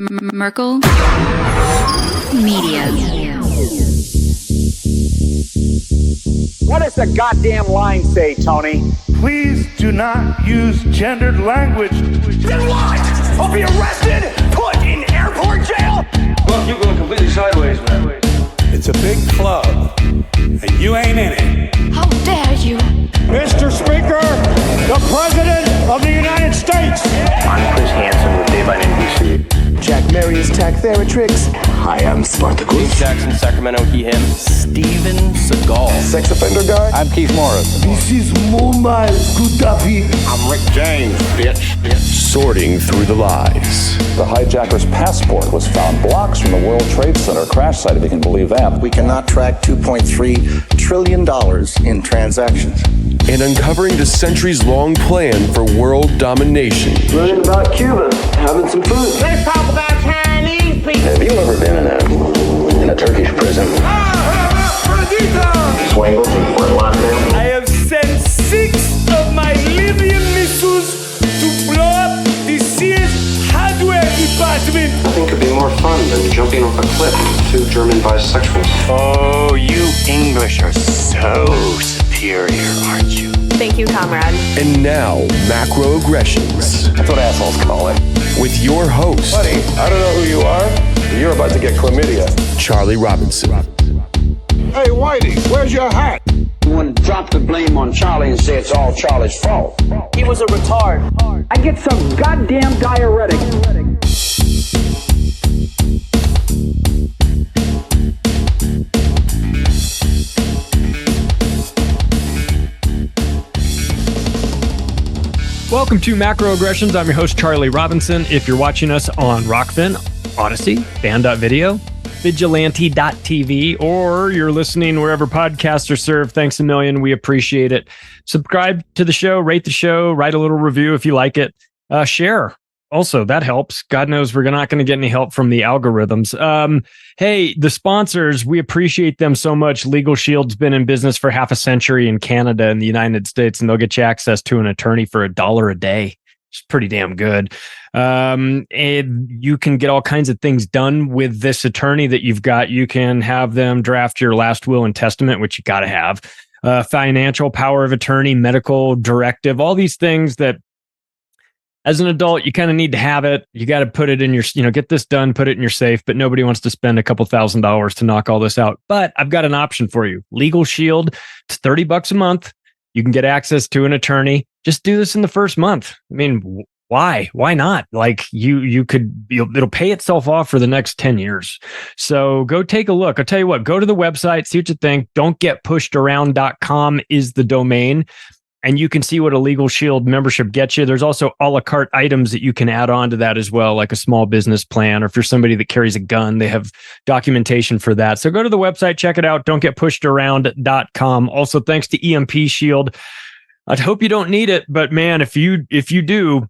Merkel Media. What does the goddamn line say, Tony? Please do not use gendered language. Then what? I'll be arrested, put in airport jail? Look, you're going completely sideways, man. It's a big club, and you ain't in it. How dare you? Mr. Speaker, the President of the United States. I'm Chris Hansen with Daylight NBC. Jack Marius Tack Theratrix. Hi, I'm Spartacus. Jackson, Sacramento, he, him. Steven Seagal. Sex offender guy. I'm Keith Morris. This is Muammar Gaddafi. I'm Rick James, bitch. Sorting through the lies. The hijacker's passport was found blocks from the World Trade Center crash site, if you can believe that. We cannot track $2.3 trillion in transactions. And uncovering the centuries-long plan for world domination. Learning about Cuba, having some food. Let's talk about Chinese people. Have you ever been in a Turkish prison? Swangles and Fort Lauderdale? I have sent 6 of my Libyan missiles to blow up the Sears hardware department. Nothing could be more fun than jumping off a cliff with 2 German bisexuals. Oh, you English are so superior, aren't you? Thank you, comrade. And now, macroaggressions. That's what assholes call it. With your host, Buddy, I don't know who you are, but you're about to get chlamydia. Charlie Robinson. Hey, Whitey, where's your hat? You want to drop the blame on Charlie and say it's all Charlie's fault. He was a retard. I get some goddamn diuretic. Welcome to Macroaggressions. I'm your host, Charlie Robinson. If you're watching us on Rockfin, Odyssey, Band.video, Vigilante.tv, or you're listening wherever podcasts are served, thanks a million. We appreciate it. Subscribe to the show, rate the show, write a little review if you like it. Share. Also, that helps. God knows we're not going to get any help from the algorithms. Hey, the sponsors, we appreciate them so much. Legal Shield's been in business for half a century in Canada and the United States, and they'll get you access to an attorney for $1 a day. It's pretty damn good. And you can get all kinds of things done with this attorney that you've got. You can have them draft your last will and testament, which you got to have. Financial power of attorney, medical directive, all these things that as an adult, you kind of need to have it. You got to put it in your, get this done, put it in your safe, but nobody wants to spend a couple $1,000s to knock all this out. But I've got an option for you. Legal Shield, it's $30 a month. You can get access to an attorney. Just do this in the first month. I mean, why? Why not? Like it'll pay itself off for the next 10 years. So go take a look. I'll tell you what, go to the website, see what you think. Don'tgetpushedaround.com is the domain. And you can see what a Legal Shield membership gets you. There's also a la carte items that you can add on to that as well, like a small business plan, or if you're somebody that carries a gun, they have documentation for that. So go to the website, check it out. Don'tgetpushedaround.com. Also, thanks to EMP Shield. I hope you don't need it, but man, if you do,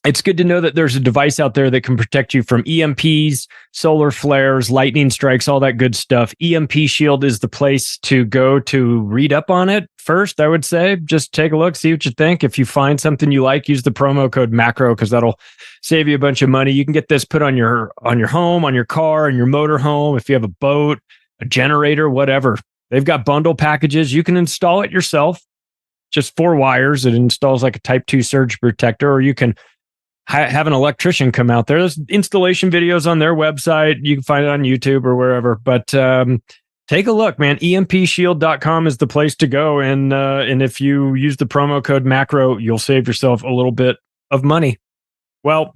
it's good to know that there's a device out there that can protect you from EMPs, solar flares, lightning strikes, all that good stuff. EMP Shield is the place to go to read up on it first, I would say. Just take a look, see what you think. If you find something you like, use the promo code MACRO because that'll save you a bunch of money. You can get this put on your home, on your car, on your motorhome. If you have a boat, a generator, whatever. They've got bundle packages. You can install it yourself. Just 4 wires. It installs like a Type 2 surge protector, or you can have an electrician come out there. There's installation videos on their website. You can find it on YouTube or wherever. But take a look, man. EMPshield.com is the place to go. And if you use the promo code MACRO, you'll save yourself a little bit of money. Well,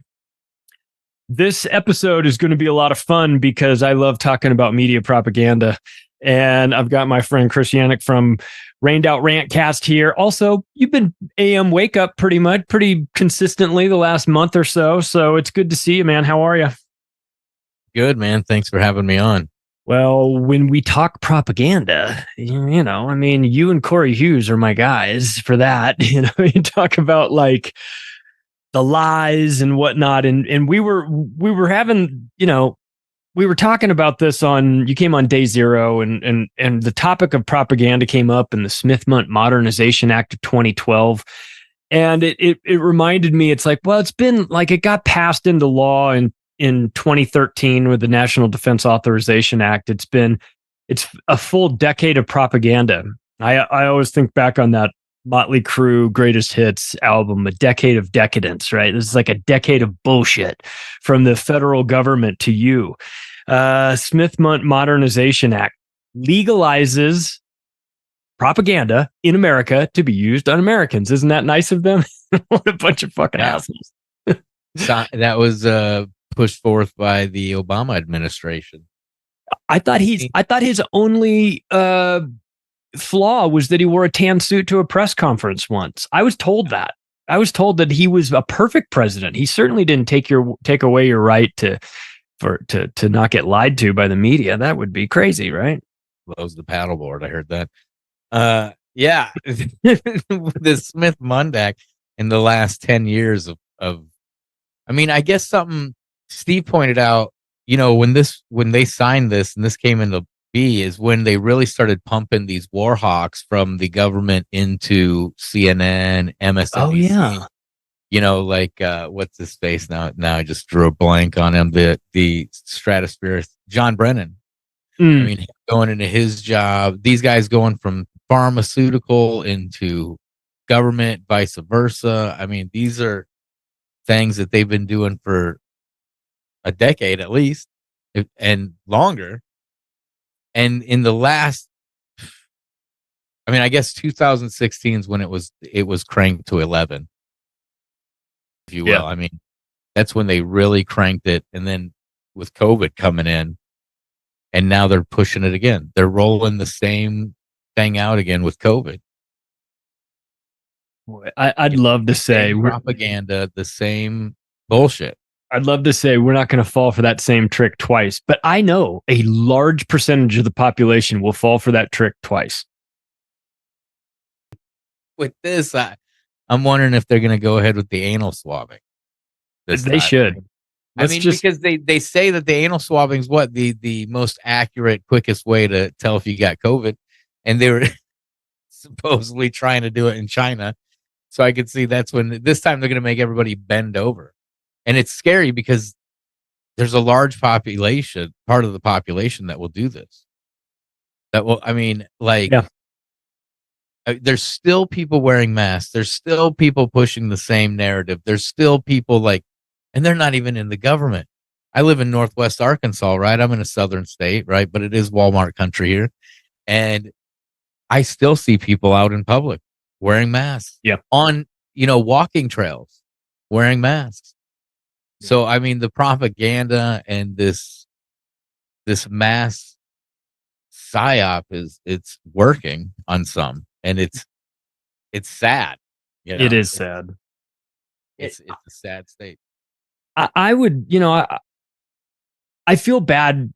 this episode is going to be a lot of fun because I love talking about media propaganda. And I've got my friend Chris Yanak from Rained Out Rantcast here. Also, you've been AM Wake Up pretty consistently the last month or so. So it's good to see you, man. How are you? Good, man. Thanks for having me on. Well, when we talk propaganda, you and Corey Hughes are my guys for that. You talk about like the lies and whatnot. And we were having, we were talking about this you came on day 0 and the topic of propaganda came up in the Smith-Mundt Modernization Act of 2012. And it reminded me, it's like, well, it's been like, it got passed into law in in 2013 with the National Defense Authorization Act. It's a full decade of propaganda. I always think back on that Motley Crue Greatest Hits album, A Decade of Decadence, right? This is like a decade of bullshit from the federal government to you. Smith Modernization Act legalizes propaganda in America to be used on Americans. Isn't that nice of them? What a bunch of fucking assholes. So, that was pushed forth by the Obama administration. I thought his only flaw was that he wore a tan suit to a press conference once. I was told that. I was told that he was a perfect president. He certainly didn't take away your right to not get lied to by the media. That would be crazy, right? Blows the paddleboard. I heard that. Yeah, the Smith Mundak in the last 10 years of I mean, I guess something Steve pointed out, you know, when they signed this and this came into be is when they really started pumping these war hawks from the government into CNN, MSNBC. Oh yeah. You know, like what's his face now? Now I just drew a blank on him. The stratosphere, John Brennan. I mean, going into his job, these guys going from pharmaceutical into government, vice versa. I mean, these are things that they've been doing for a decade at least, and longer. And in the last, I mean, I guess 2016 is when it was cranked to 11, if you will. Yeah. I mean, that's when they really cranked it. And then with COVID coming in, and now they're pushing it again. They're rolling the same thing out again with COVID. I'd love to say propaganda, the same bullshit. I'd love to say we're not going to fall for that same trick twice, but I know a large percentage of the population will fall for that trick twice. With this, I'm wondering if they're going to go ahead with the anal swabbing. They should. I mean, because they say that the anal swabbing is what the most accurate, quickest way to tell if you got COVID, and they were supposedly trying to do it in China. So I could see that's when this time they're going to make everybody bend over. And it's scary because there's a large population, part of the population that will do this. That will, I mean, like, there's still people wearing masks. There's still people pushing the same narrative. There's still people like, and they're not even in the government. I live in Northwest Arkansas, right? I'm in a southern state, right? But it is Walmart country here. And I still see people out in public wearing masks. Yeah. On, walking trails wearing masks. So, I mean, the propaganda and this mass psyop it's working on some, and it's sad. It is sad. It's a sad state. I would, I feel bad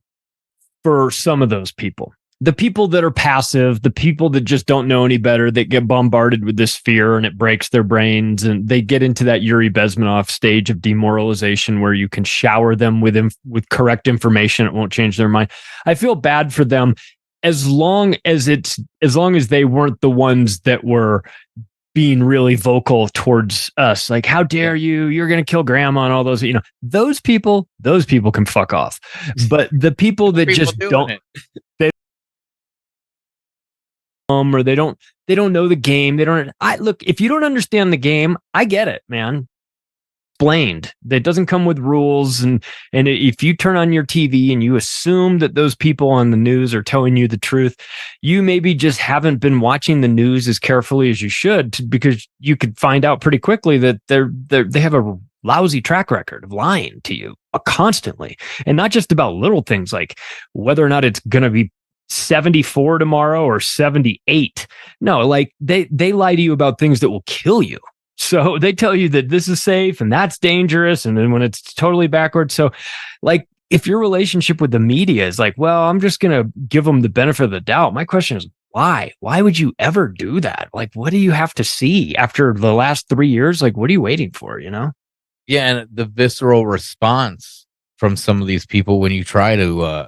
for some of those people. The people that are passive, the people that just don't know any better, that get bombarded with this fear and it breaks their brains, and they get into that Yuri Bezmenov stage of demoralization where you can shower them with correct information. It won't change their mind. I feel bad for them as long as they weren't the ones that were being really vocal towards us. Like, how dare you? You're going to kill grandma and all those, those people can fuck off. But the people that just don't, or they don't know the game. Look, if you don't understand the game, I get it, man. Explained. That doesn't come with rules. And if you turn on your TV and you assume that those people on the news are telling you the truth, you maybe just haven't been watching the news as carefully as you should, because you could find out pretty quickly that they have a lousy track record of lying to you constantly. And not just about little things like whether or not it's going to be 74 tomorrow or 78. No, like they lie to you about things that will kill you. So they tell you that this is safe and that's dangerous, and then when it's totally backwards. So like, if your relationship with the media is like, well, I'm just going to give them the benefit of the doubt. My question is, why? Why would you ever do that? Like, what do you have to see after the last 3 years? Like, what are you waiting for, Yeah, and the visceral response from some of these people when you try to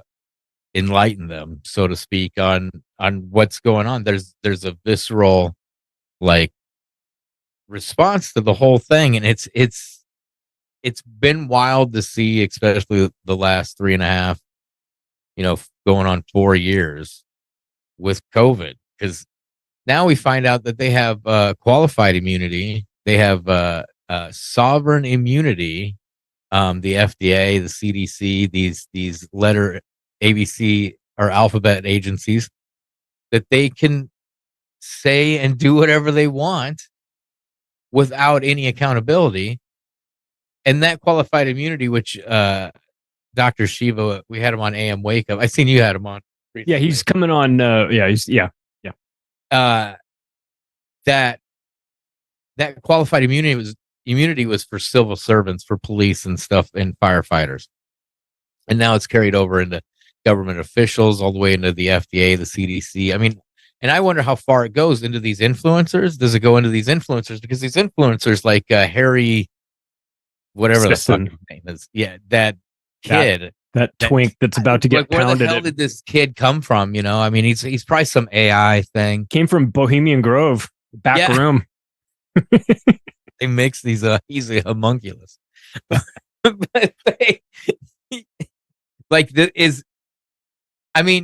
enlighten them, so to speak, on what's going on. There's a visceral like response to the whole thing, and it's it's been wild to see, especially the last 3.5, going on 4 years with COVID, because now we find out that they have qualified immunity. They have sovereign immunity. The FDA, the CDC, these letter ABC or alphabet agencies, that they can say and do whatever they want without any accountability. And that qualified immunity, which Dr. Shiva, we had him on AM Wake Up. I seen you had him on. Yeah, he's coming on. That qualified immunity was for civil servants, for police and stuff, and firefighters. And now it's carried over into government officials, all the way into the FDA, the CDC. I mean, and I wonder how far it goes into these influencers. Does it go into these influencers? Because these influencers like Harry, whatever Sisson. the fuck his name is. Yeah, that kid. That twink that's about to get where pounded. Where the hell did this kid come from? I mean, he's probably some AI thing. Came from Bohemian Grove, back room. They mix these. He's a homunculus. But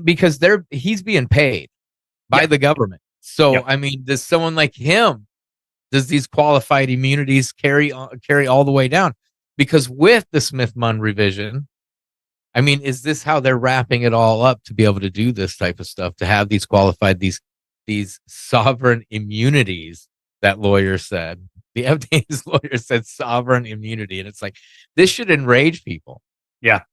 because he's being paid by the government. So I mean, does someone like him, does these qualified immunities carry all the way down? Because with the Smith-Munn revision, I mean, is this how they're wrapping it all up to be able to do this type of stuff, to have these qualified, these sovereign immunities that lawyer said? The FDA's lawyer said sovereign immunity. And it's like, this should enrage people. Yeah.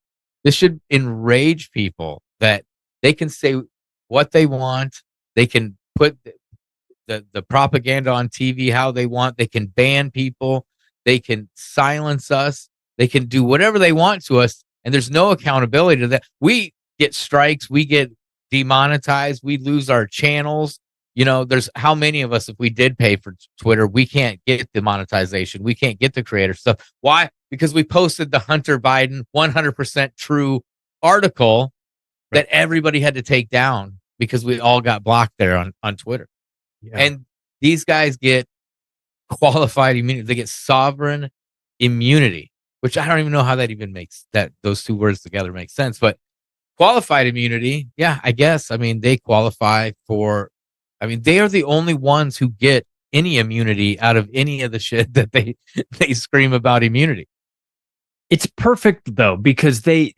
This should enrage people that they can say what they want. They can put the propaganda on TV how they want. They can ban people. They can silence us. They can do whatever they want to us. And there's no accountability to that. We get strikes. We get demonetized. We lose our channels. There's how many of us, if we did pay for Twitter, we can't get the monetization. We can't get the creator stuff. Why? Because we posted the Hunter Biden 100% true article that everybody had to take down because we all got blocked there on Twitter. Yeah. And these guys get qualified immunity. They get sovereign immunity, which I don't even know how that even makes those two words together make sense. But qualified immunity, yeah, I guess. I mean, they qualify for. I mean, they are the only ones who get any immunity out of any of the shit that they scream about immunity. It's perfect though, because they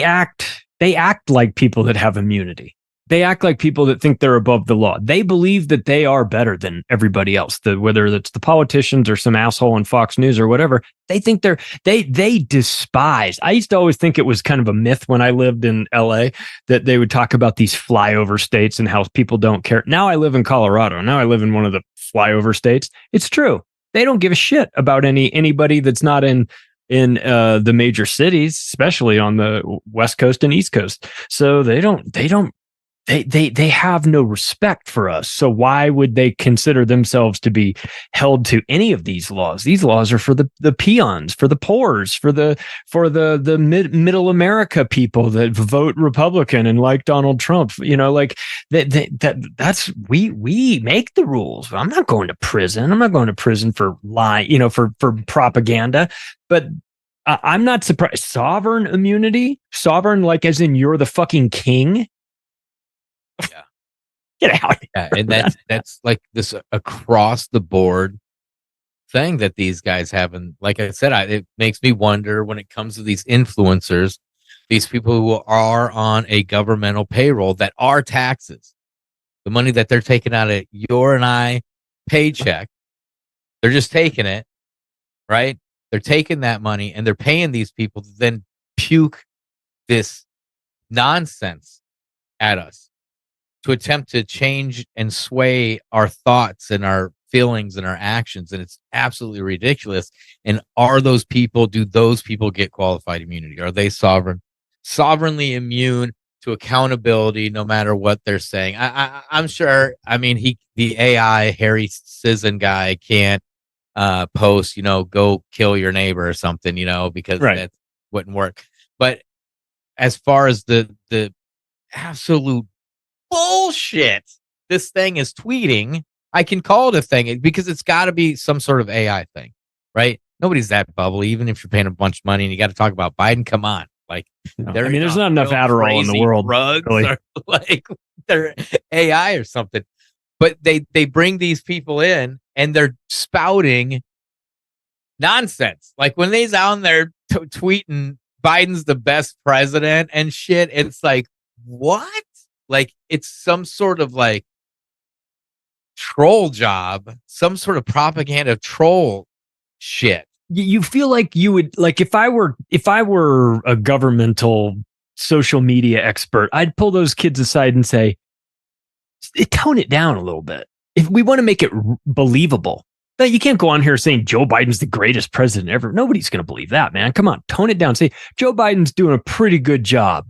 act like people that have immunity. They act like people that think they're above the law. They believe that they are better than everybody else. Whether it's the politicians or some asshole on Fox News or whatever, they think they despise. I used to always think it was kind of a myth when I lived in LA that they would talk about these flyover states and how people don't care. Now I live in Colorado. Now I live in one of the flyover states. It's true. They don't give a shit about anybody that's not in the major cities, especially on the West Coast and East Coast. So they have no respect for us. So why would they consider themselves to be held to any of these laws? These laws are for the peons, for the poors, for the middle America people that vote Republican and like Donald Trump. Like that's we make the rules. I'm not going to prison. I'm not going to prison for lying, for propaganda. But I'm not surprised. Sovereign immunity, like as in you're the fucking king. Yeah. Get out. Yeah, and that's like this across the board thing that these guys have. And like I said, it makes me wonder when it comes to these influencers, these people who are on a governmental payroll that are taxes, the money that they're taking out of your and I paycheck, they're just taking it, right? They're taking that money and they're paying these people to then puke this nonsense at us, to attempt to change and sway our thoughts and our feelings and our actions. And it's absolutely ridiculous. And do those people get qualified immunity? Are they sovereignly immune to accountability no matter what they're saying? I'm sure. I mean, the AI Harry Sisson guy can't post, go kill your neighbor or something, because that wouldn't work. But as far as the absolute bullshit this thing is tweeting, I can call it a thing because it's got to be some sort of AI thing, right? Nobody's that bubbly, even if you're paying a bunch of money and you got to talk about Biden. Come on. Like, there's not enough Adderall in the world. Drugs really. or like they're AI or something. But they bring these people in and they're spouting nonsense. Like when they's out there tweeting Biden's the best president and shit, it's like, what? Like it's some sort of like troll job, some sort of propaganda troll shit. You feel like you would, like, if I were a governmental social media expert, I'd pull those kids aside and say, tone it down a little bit. If we want to make it believable, but you can't go on here saying Joe Biden's the greatest president ever. Nobody's going to believe that, man. Come on, tone it down. Say Joe Biden's doing a pretty good job.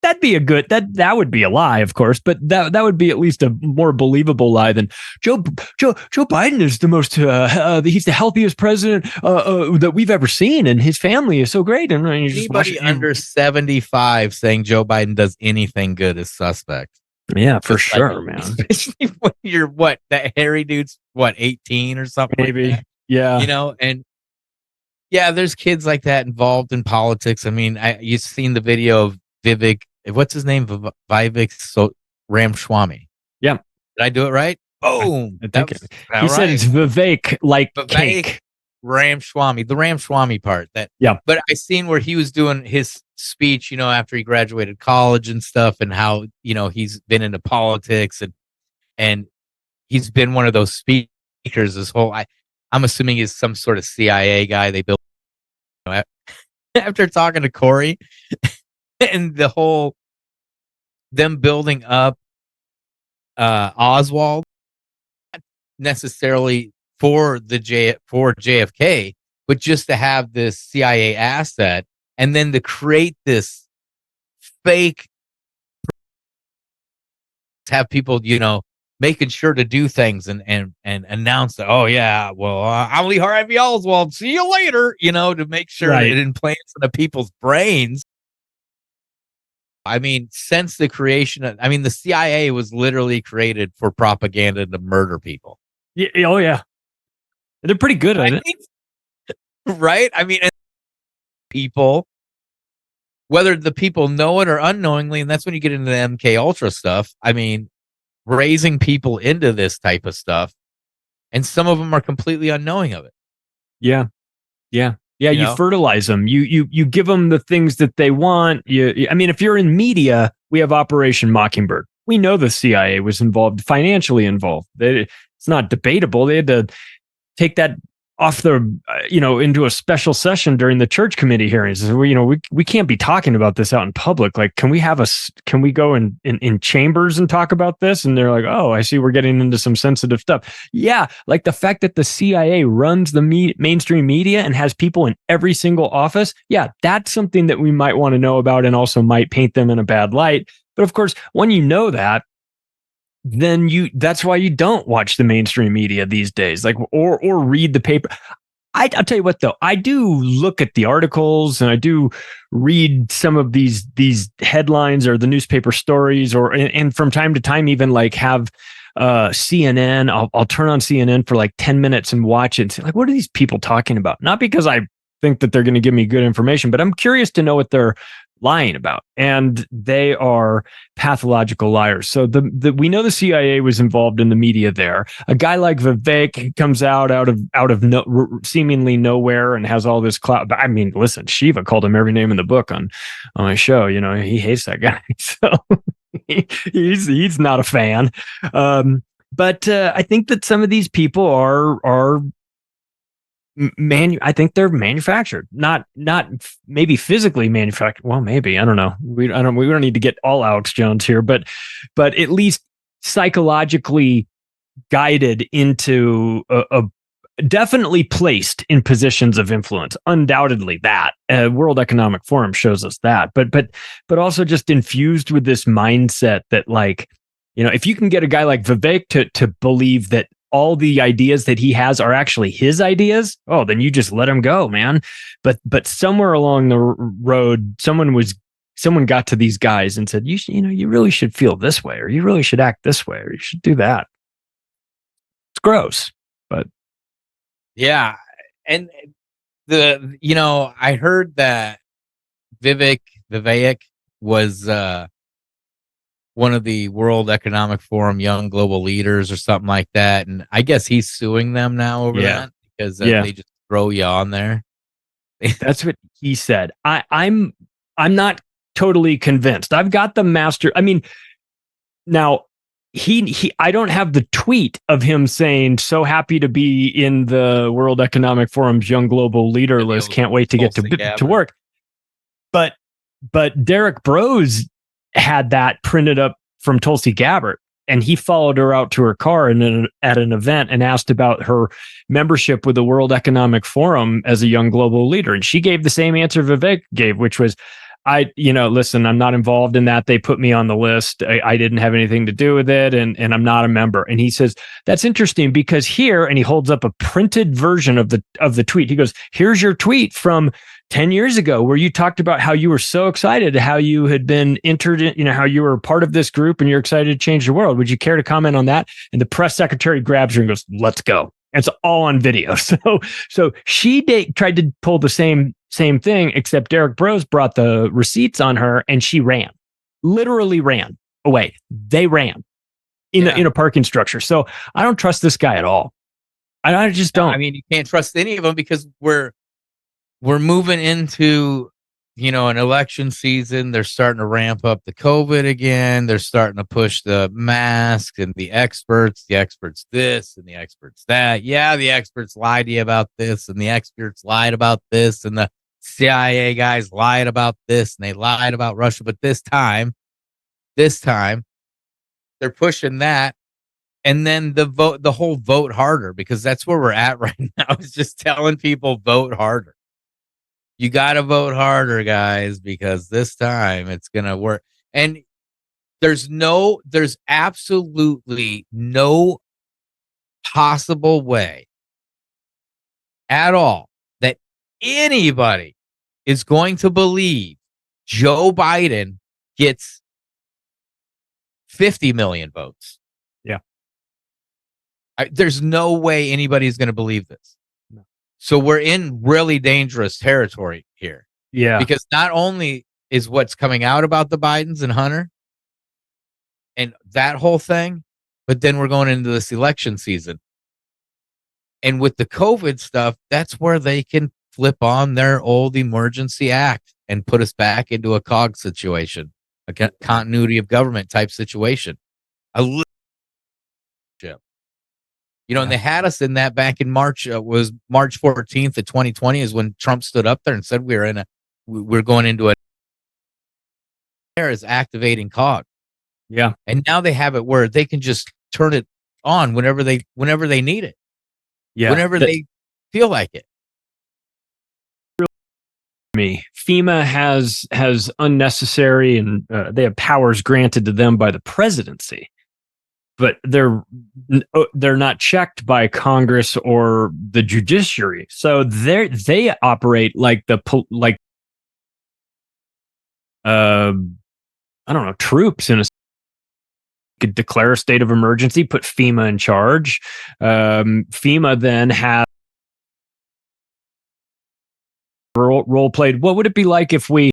That'd be that would be a lie, of course, but that would be at least a more believable lie than Joe Biden is the most he's the healthiest president that we've ever seen, and his family is so great. And anybody under 75 saying Joe Biden does anything good is suspect. Yeah, for sure, man. Especially when you're that hairy dude's 18 or something, maybe. Like that. Yeah, and yeah, there's kids like that involved in politics. I mean, you've seen the video of Vivek. What's his name? Vivek Ramaswamy. Yeah. Did I do it right? Boom. I think he said it's Vivek, like Vivek cake. Ramaswamy, the Ramaswamy part. Yeah. But I seen where he was doing his speech, after he graduated college and stuff, and how, he's been into politics and he's been one of those speakers this whole, I'm assuming he's some sort of CIA guy they built after talking to Corey. And the whole them building up Oswald, not necessarily for JFK, but just to have this CIA asset, and then to create this fake, have people making sure to do things and announce that, oh yeah, well I'm Lee Harvey Oswald, see you later, to make sure that it implants into people's brains. I mean, since the creation of, the CIA was literally created for propaganda to murder people. Yeah. Oh, yeah. They're pretty good at it. Right? I mean, people, whether the people know it or unknowingly, and that's when you get into the MK Ultra stuff. I mean, raising people into this type of stuff, and some of them are completely unknowing of it. Yeah. Yeah. Yeah, you fertilize them. You give them the things that they want. If you're in media, we have Operation Mockingbird. We know the CIA was involved, financially involved. It's not debatable. They had to take that off the, into a special session during the church committee hearings. We can't be talking about this out in public. Like, can we go in chambers and talk about this? And they're like, oh, I see we're getting into some sensitive stuff. Yeah. Like the fact that the CIA runs the mainstream media and has people in every single office. Yeah. That's something that we might want to know about, and also might paint them in a bad light. But of course, when you know that, then that's why you don't watch the mainstream media these days, like, or read the paper. I'll tell you what, though, I do look at the articles and I do read some of these headlines or the newspaper stories, and from time to time even like have CNN. I'll turn on CNN for like 10 minutes and watch it and say, like, what are these people talking about? Not because I think that they're going to give me good information, but I'm curious to know what they're lying about, and they are pathological liars. So we know the CIA was involved in the media there. A guy like Vivek comes out of seemingly nowhere and has all this clout. I mean, listen, Shiva called him every name in the book on my show. He hates that guy, so he's not a fan. But I think that some of these people are. I think they're manufactured, not maybe physically manufactured. Well, maybe, I don't know. We don't need to get all Alex Jones here, but at least psychologically guided into a definitely placed in positions of influence. Undoubtedly, that World Economic Forum shows us that, but also just infused with this mindset that, like, if you can get a guy like Vivek to believe that all the ideas that he has are actually his ideas, oh, then you just let him go, man. But somewhere along the road, someone was someone got to these guys and said, you really should feel this way, or you really should act this way, or you should do that. It's gross, but yeah. And I heard that Vivek was one of the World Economic Forum young global leaders or something like that, and I guess he's suing them now over that because they just throw you on there. That's what he said. I'm not totally convinced. I've got the master. I mean, now I don't have the tweet of him saying so happy to be in the World Economic Forum's young global leader list. Can't wait to get to work. But Derek Bros had that printed up from Tulsi Gabbard, and he followed her out to her car at an event and asked about her membership with the World Economic Forum as a young global leader. And she gave the same answer Vivek gave, which was, listen, I'm not involved in that. They put me on the list. I didn't have anything to do with it. And I'm not a member. And he says, that's interesting because here, and he holds up a printed version of the tweet. He goes, here's your tweet from 10 years ago where you talked about how you were so excited, how you had been entered in, how you were part of this group and you're excited to change the world. Would you care to comment on that? And the press secretary grabs her and goes, let's go. And it's all on video. So she tried to pull the same thing, except Derek Bros brought the receipts on her and she literally ran away. They ran in a parking structure. So I don't trust this guy at all. I just don't. I mean, you can't trust any of them because we're moving into, an election season. They're starting to ramp up the COVID again. They're starting to push the masks and the experts this and the experts that. Yeah, the experts lied to you about this and the experts lied about this and the CIA guys lied about this and they lied about Russia. But this time, they're pushing that. And then the whole vote harder, because that's where we're at right now, is just telling people vote harder. You got to vote harder, guys, because this time it's going to work. And there's absolutely no possible way at all that anybody is going to believe Joe Biden gets 50 million votes. Yeah. There's no way anybody's going to believe this. So we're in really dangerous territory here. Yeah. Because not only is what's coming out about the Bidens and Hunter and that whole thing, but then we're going into this election season. And with the COVID stuff, that's where they can flip on their old emergency act and put us back into a COG situation, a continuity of government type situation. And they had us in that back in March. Was March 14th of 2020 is when Trump stood up there and said we're going into a is activating COG. Yeah. And now they have it where they can just turn it on whenever they need it. Yeah. Whenever they feel like it. FEMA has unnecessary and they have powers granted to them by the presidency. But they're not checked by Congress or the judiciary, so they operate like troops in a. Could declare a state of emergency, put FEMA in charge. FEMA then has role played. What would it be like if we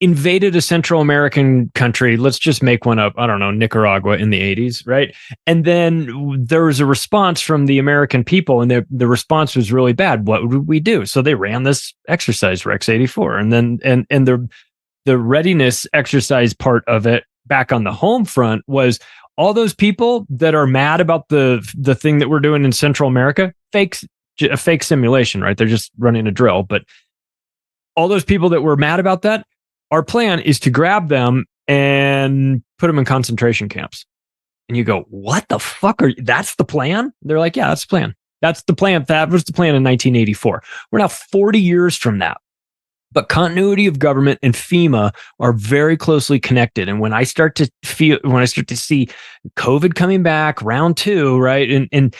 invaded a Central American country? Let's just make one up. I don't know, Nicaragua in the 80s, right? And then there was a response from the American people, and the response was really bad. What would we do? So they ran this exercise, Rex 84, and then and the readiness exercise part of it back on the home front was all those people that are mad about the thing that we're doing in Central America, a fake simulation, right? They're just running a drill, but all those people that were mad about that, our plan is to grab them and put them in concentration camps. And you go, what the fuck that's the plan? They're like, yeah, that's the plan. That's the plan. That was the plan in 1984. We're now 40 years from that. But continuity of government and FEMA are very closely connected. And when I start to see COVID coming back, round 2, right? And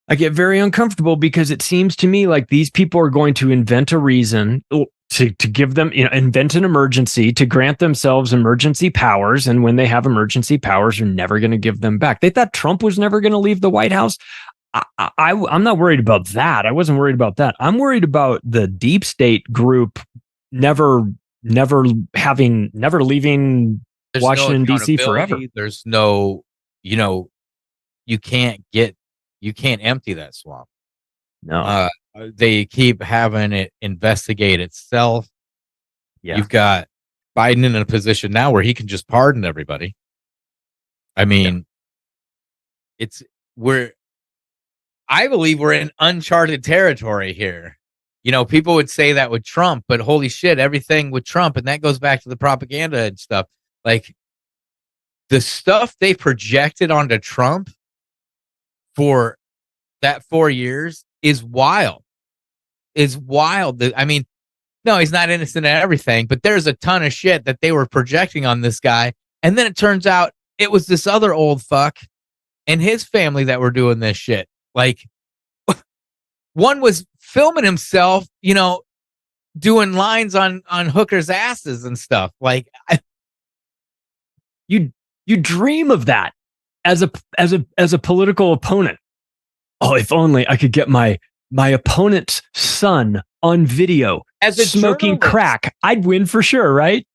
I get very uncomfortable because it seems to me like these people are going to invent a reason. to give them, invent an emergency to grant themselves emergency powers. And when they have emergency powers, you're never going to give them back. They thought Trump was never going to leave the White House. I'm not worried about that. I wasn't worried about that. I'm worried about the deep state group never leaving Washington, D.C. forever. There's no, you can't empty that swamp. No. They keep having it investigate itself. Yeah. You've got Biden in a position now where he can just pardon everybody. I mean, I believe we're in uncharted territory here. People would say that with Trump, but holy shit, everything with Trump, and that goes back to the propaganda and stuff. Like the stuff they projected onto Trump for that 4 years is wild. I mean, no, he's not innocent of everything, but there's a ton of shit that they were projecting on this guy. And then it turns out it was this other old fuck and his family that were doing this shit. Like one was filming himself, doing lines on hookers' asses and stuff. Like you dream of that as a political opponent. Oh, if only I could get my opponent's son on video as a smoking crack, I'd win for sure, right?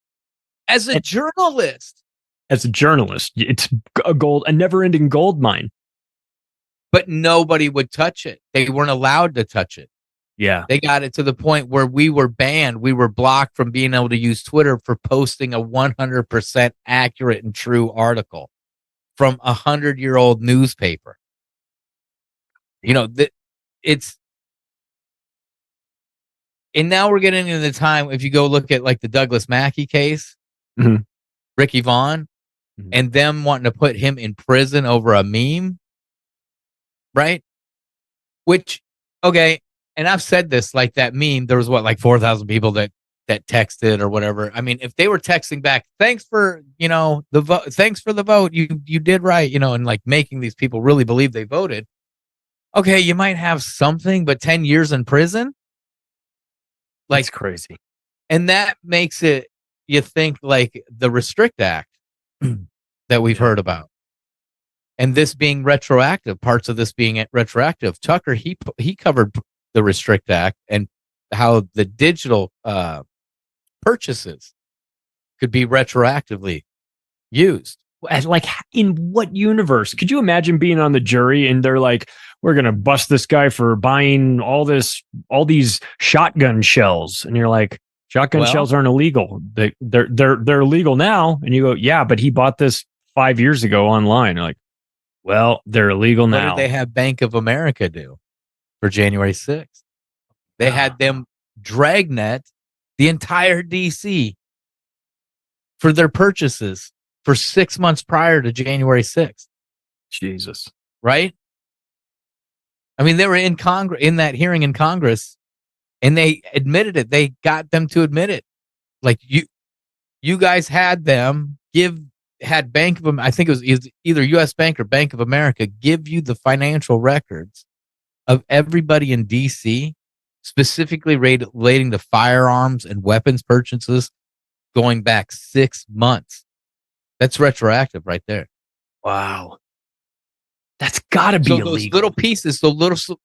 As a journalist, it's a never-ending gold mine. But nobody would touch it. They weren't allowed to touch it. Yeah. They got it to the point where we were banned. We were blocked from being able to use Twitter for posting a 100% accurate and true article from a 100-year-old newspaper. And now we're getting into the time, if you go look at like the Douglas Mackey case, mm-hmm. Ricky Vaughn, mm-hmm. and them wanting to put him in prison over a meme, right? Which, okay, and I've said this, like that meme, there was like 4,000 people that texted or whatever. I mean, if they were texting back, thanks for, the vote, thanks for the vote, you did right, and like making these people really believe they voted. Okay, you might have something, but 10 years in prison? Like, that's crazy. And that makes it, you think, like the Restrict Act that we've heard about. And this being retroactive, parts of this being retroactive. Tucker, he covered the Restrict Act and how the digital purchases could be retroactively used. Like, in what universe? Could you imagine being on the jury and they're like, we're going to bust this guy for buying all these shotgun shells. And you're like, shotgun shells aren't illegal. They're illegal now. And you go, yeah, but he bought this 5 years ago online. You're like, well, they're illegal now. What did they have Bank of America do for January 6th? They had them dragnet the entire DC for their purchases for 6 months prior to January 6th. Jesus. Right? I mean, they were in Congress, in that hearing in Congress, and they admitted it. They got them to admit it. Like, you guys had them had Bank of America, I think it was either U.S. Bank or Bank of America, give you the financial records of everybody in D.C., specifically relating to firearms and weapons purchases going back 6 months. That's retroactive right there. Wow. That's got to be illegal. Those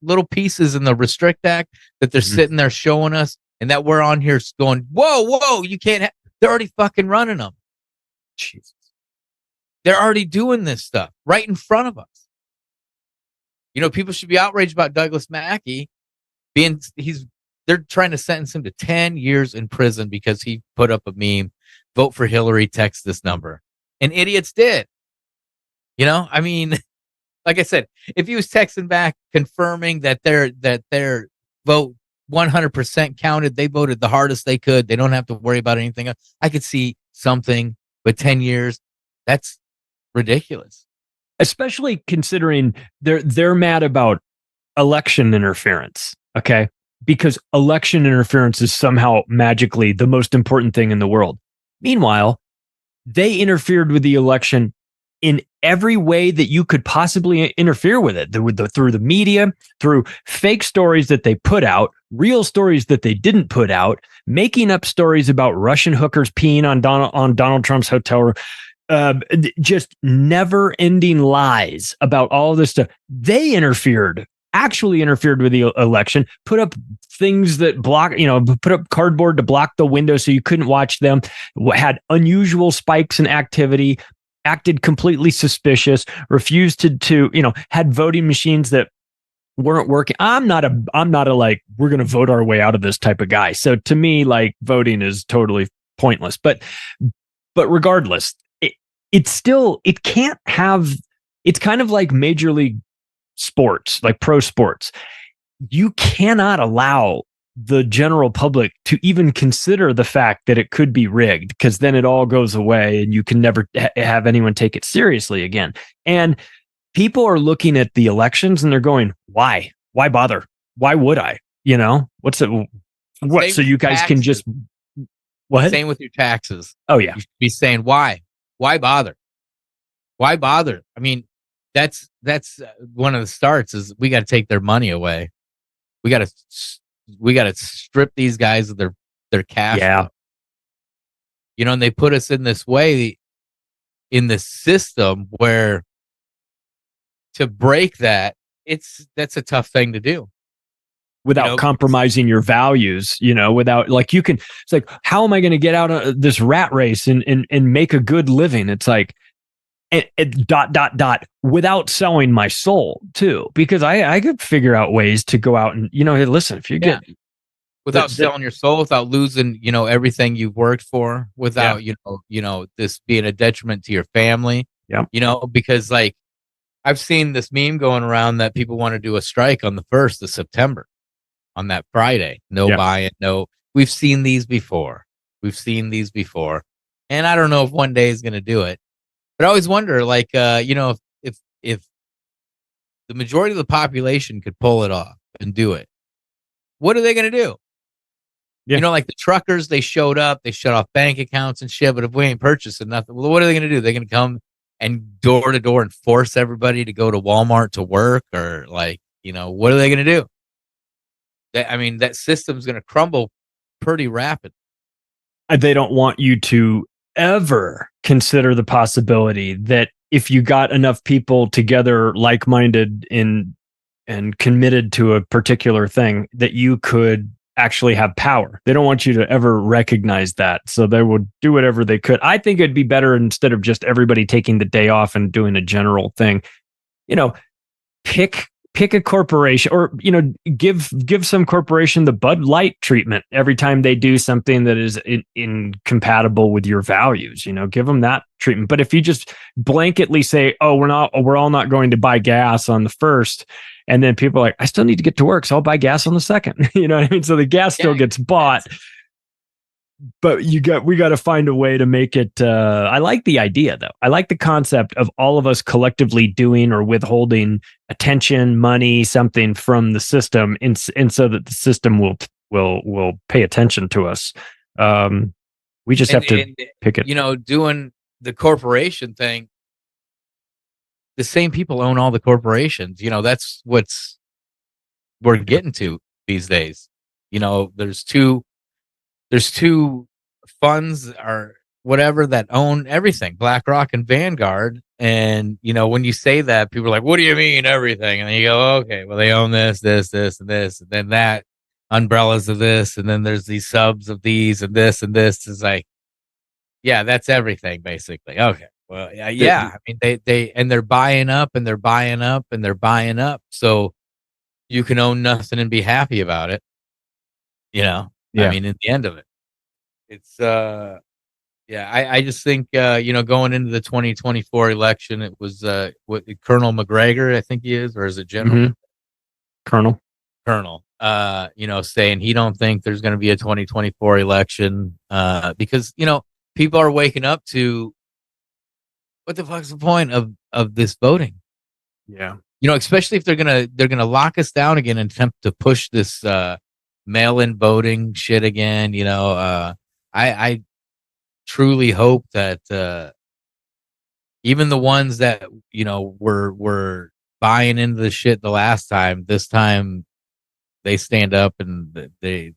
little pieces in the Restrict Act that they're sitting there showing us, and that we're on here going, whoa, you can't. They're already fucking running them. Jesus. They're already doing this stuff right in front of us. People should be outraged about Douglas Mackey they're trying to sentence him to 10 years in prison because he put up a meme, vote for Hillary, text this number. And idiots did. I mean, like I said, if he was texting back confirming that their vote 100% counted, they voted the hardest they could, they don't have to worry about anything else, I could see something. But 10 years, that's ridiculous. Especially considering they're mad about election interference, okay? Because election interference is somehow magically the most important thing in the world. Meanwhile, they interfered with the election in every way that you could possibly interfere with it, through the media, through fake stories that they put out, real stories that they didn't put out, making up stories about Russian hookers peeing on Donald Trump's hotel room. Just never-ending lies about all this stuff. They actually interfered with the election, put up things that put up cardboard to block the window so you couldn't watch them, had unusual spikes in activity, acted completely suspicious, refused to had voting machines that weren't working. I'm not a like, we're going to vote our way out of this type of guy. So to me, like, voting is totally pointless. But regardless, it's kind of like major league sports, like pro sports. You cannot allow the general public to even consider the fact that it could be rigged, because then it all goes away and you can never have anyone take it seriously again. And people are looking at the elections and they're going, why bother? Why would I? What's it? What? Same so you guys taxes. Can just what? Same with your taxes. Oh yeah. You should be saying why? Why bother? Why bother? I mean, that's one of the starts is we got to take their money away. We got to strip these guys of their cash. Yeah. And they put us in this way, in this system where to break that's a tough thing to do. Without compromising your values, without it's like, how am I going to get out of this rat race and make a good living? It's like, without selling my soul too, because I could figure out ways to go out and, hey, listen, if you get without selling your soul, without losing, everything you've worked for, without, this being a detriment to your family, because like I've seen this meme going around that people want to do a strike on the 1st of September. On that Friday, buy-in, no. We've seen these before. And I don't know if one day is going to do it. But I always wonder, like, if the majority of the population could pull it off and do it, what are they going to do? Yeah. Like the truckers, they showed up, they shut off bank accounts and shit. But if we ain't purchasing nothing, well, what are they going to do? They're going to come and door to door and force everybody to go to Walmart to work, or like, what are they going to do? That system's going to crumble pretty rapid. They don't want you to ever consider the possibility that if you got enough people together, like-minded and committed to a particular thing, that you could actually have power. They don't want you to ever recognize that. So they would do whatever they could. I think it'd be better, instead of just everybody taking the day off and doing a general thing, pick a corporation, or give some corporation the Bud Light treatment every time they do something that is incompatible with your values. Give them that treatment. But if you just blanketly say, "Oh, we're all not going to buy gas on the 1st," and then people are like, "I still need to get to work, so I'll buy gas on the 2nd." You know what I mean? So the gas still gets bought. But we got to find a way to make it. I like the idea, though. I like the concept of all of us collectively doing or withholding attention, money, something from the system, and so that the system will pay attention to us. We just have to pick it. Doing the corporation thing. The same people own all the corporations. That's what's we're getting to these days. There's two funds or whatever that own everything, BlackRock and Vanguard. And, when you say that, people are like, what do you mean everything? And then you go, okay, well, they own this, and this, and then that, umbrellas of this, and then there's these subs of these, and this is like, yeah, that's everything, basically. Okay. Well, yeah. They're buying up, and they're buying up, and they're buying up. So you can own nothing and be happy about it. Yeah. In the end of it, it's I just think going into the 2024 election, it was what Colonel McGregor, I think he is, or is it General? Colonel, saying he don't think there's going to be a 2024 election because people are waking up to what the fuck's the point of this voting? Yeah, especially if they're gonna lock us down again and attempt to push this mail-in voting shit again. I truly hope that even the ones that were buying into the shit the last time, this time they stand up and they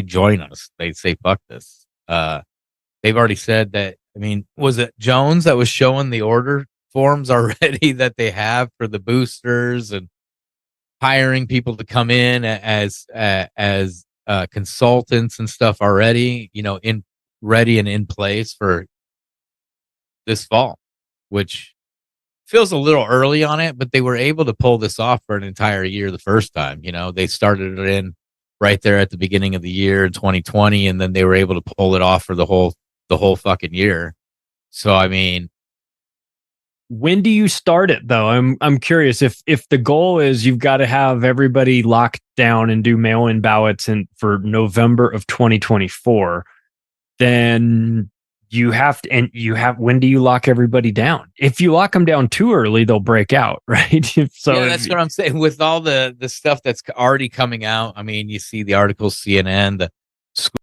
join us. They say, fuck this. They've already said that. I mean, was it Jones that was showing the order forms already that they have for the boosters and hiring people to come in as consultants and stuff already, in ready and in place for this fall, which feels a little early on it, but they were able to pull this off for an entire year the first time. They started it in right there at the beginning of the year in 2020, and then they were able to pull it off for the whole fucking year. So, I mean, when do you start it though? I'm curious if the goal is you've got to have everybody locked down and do mail-in ballots for November of 2024, then you have to, when do you lock everybody down? If you lock them down too early, they'll break out, right? That's what I'm saying. With all the stuff that's already coming out, I mean, you see the articles, CNN, the school,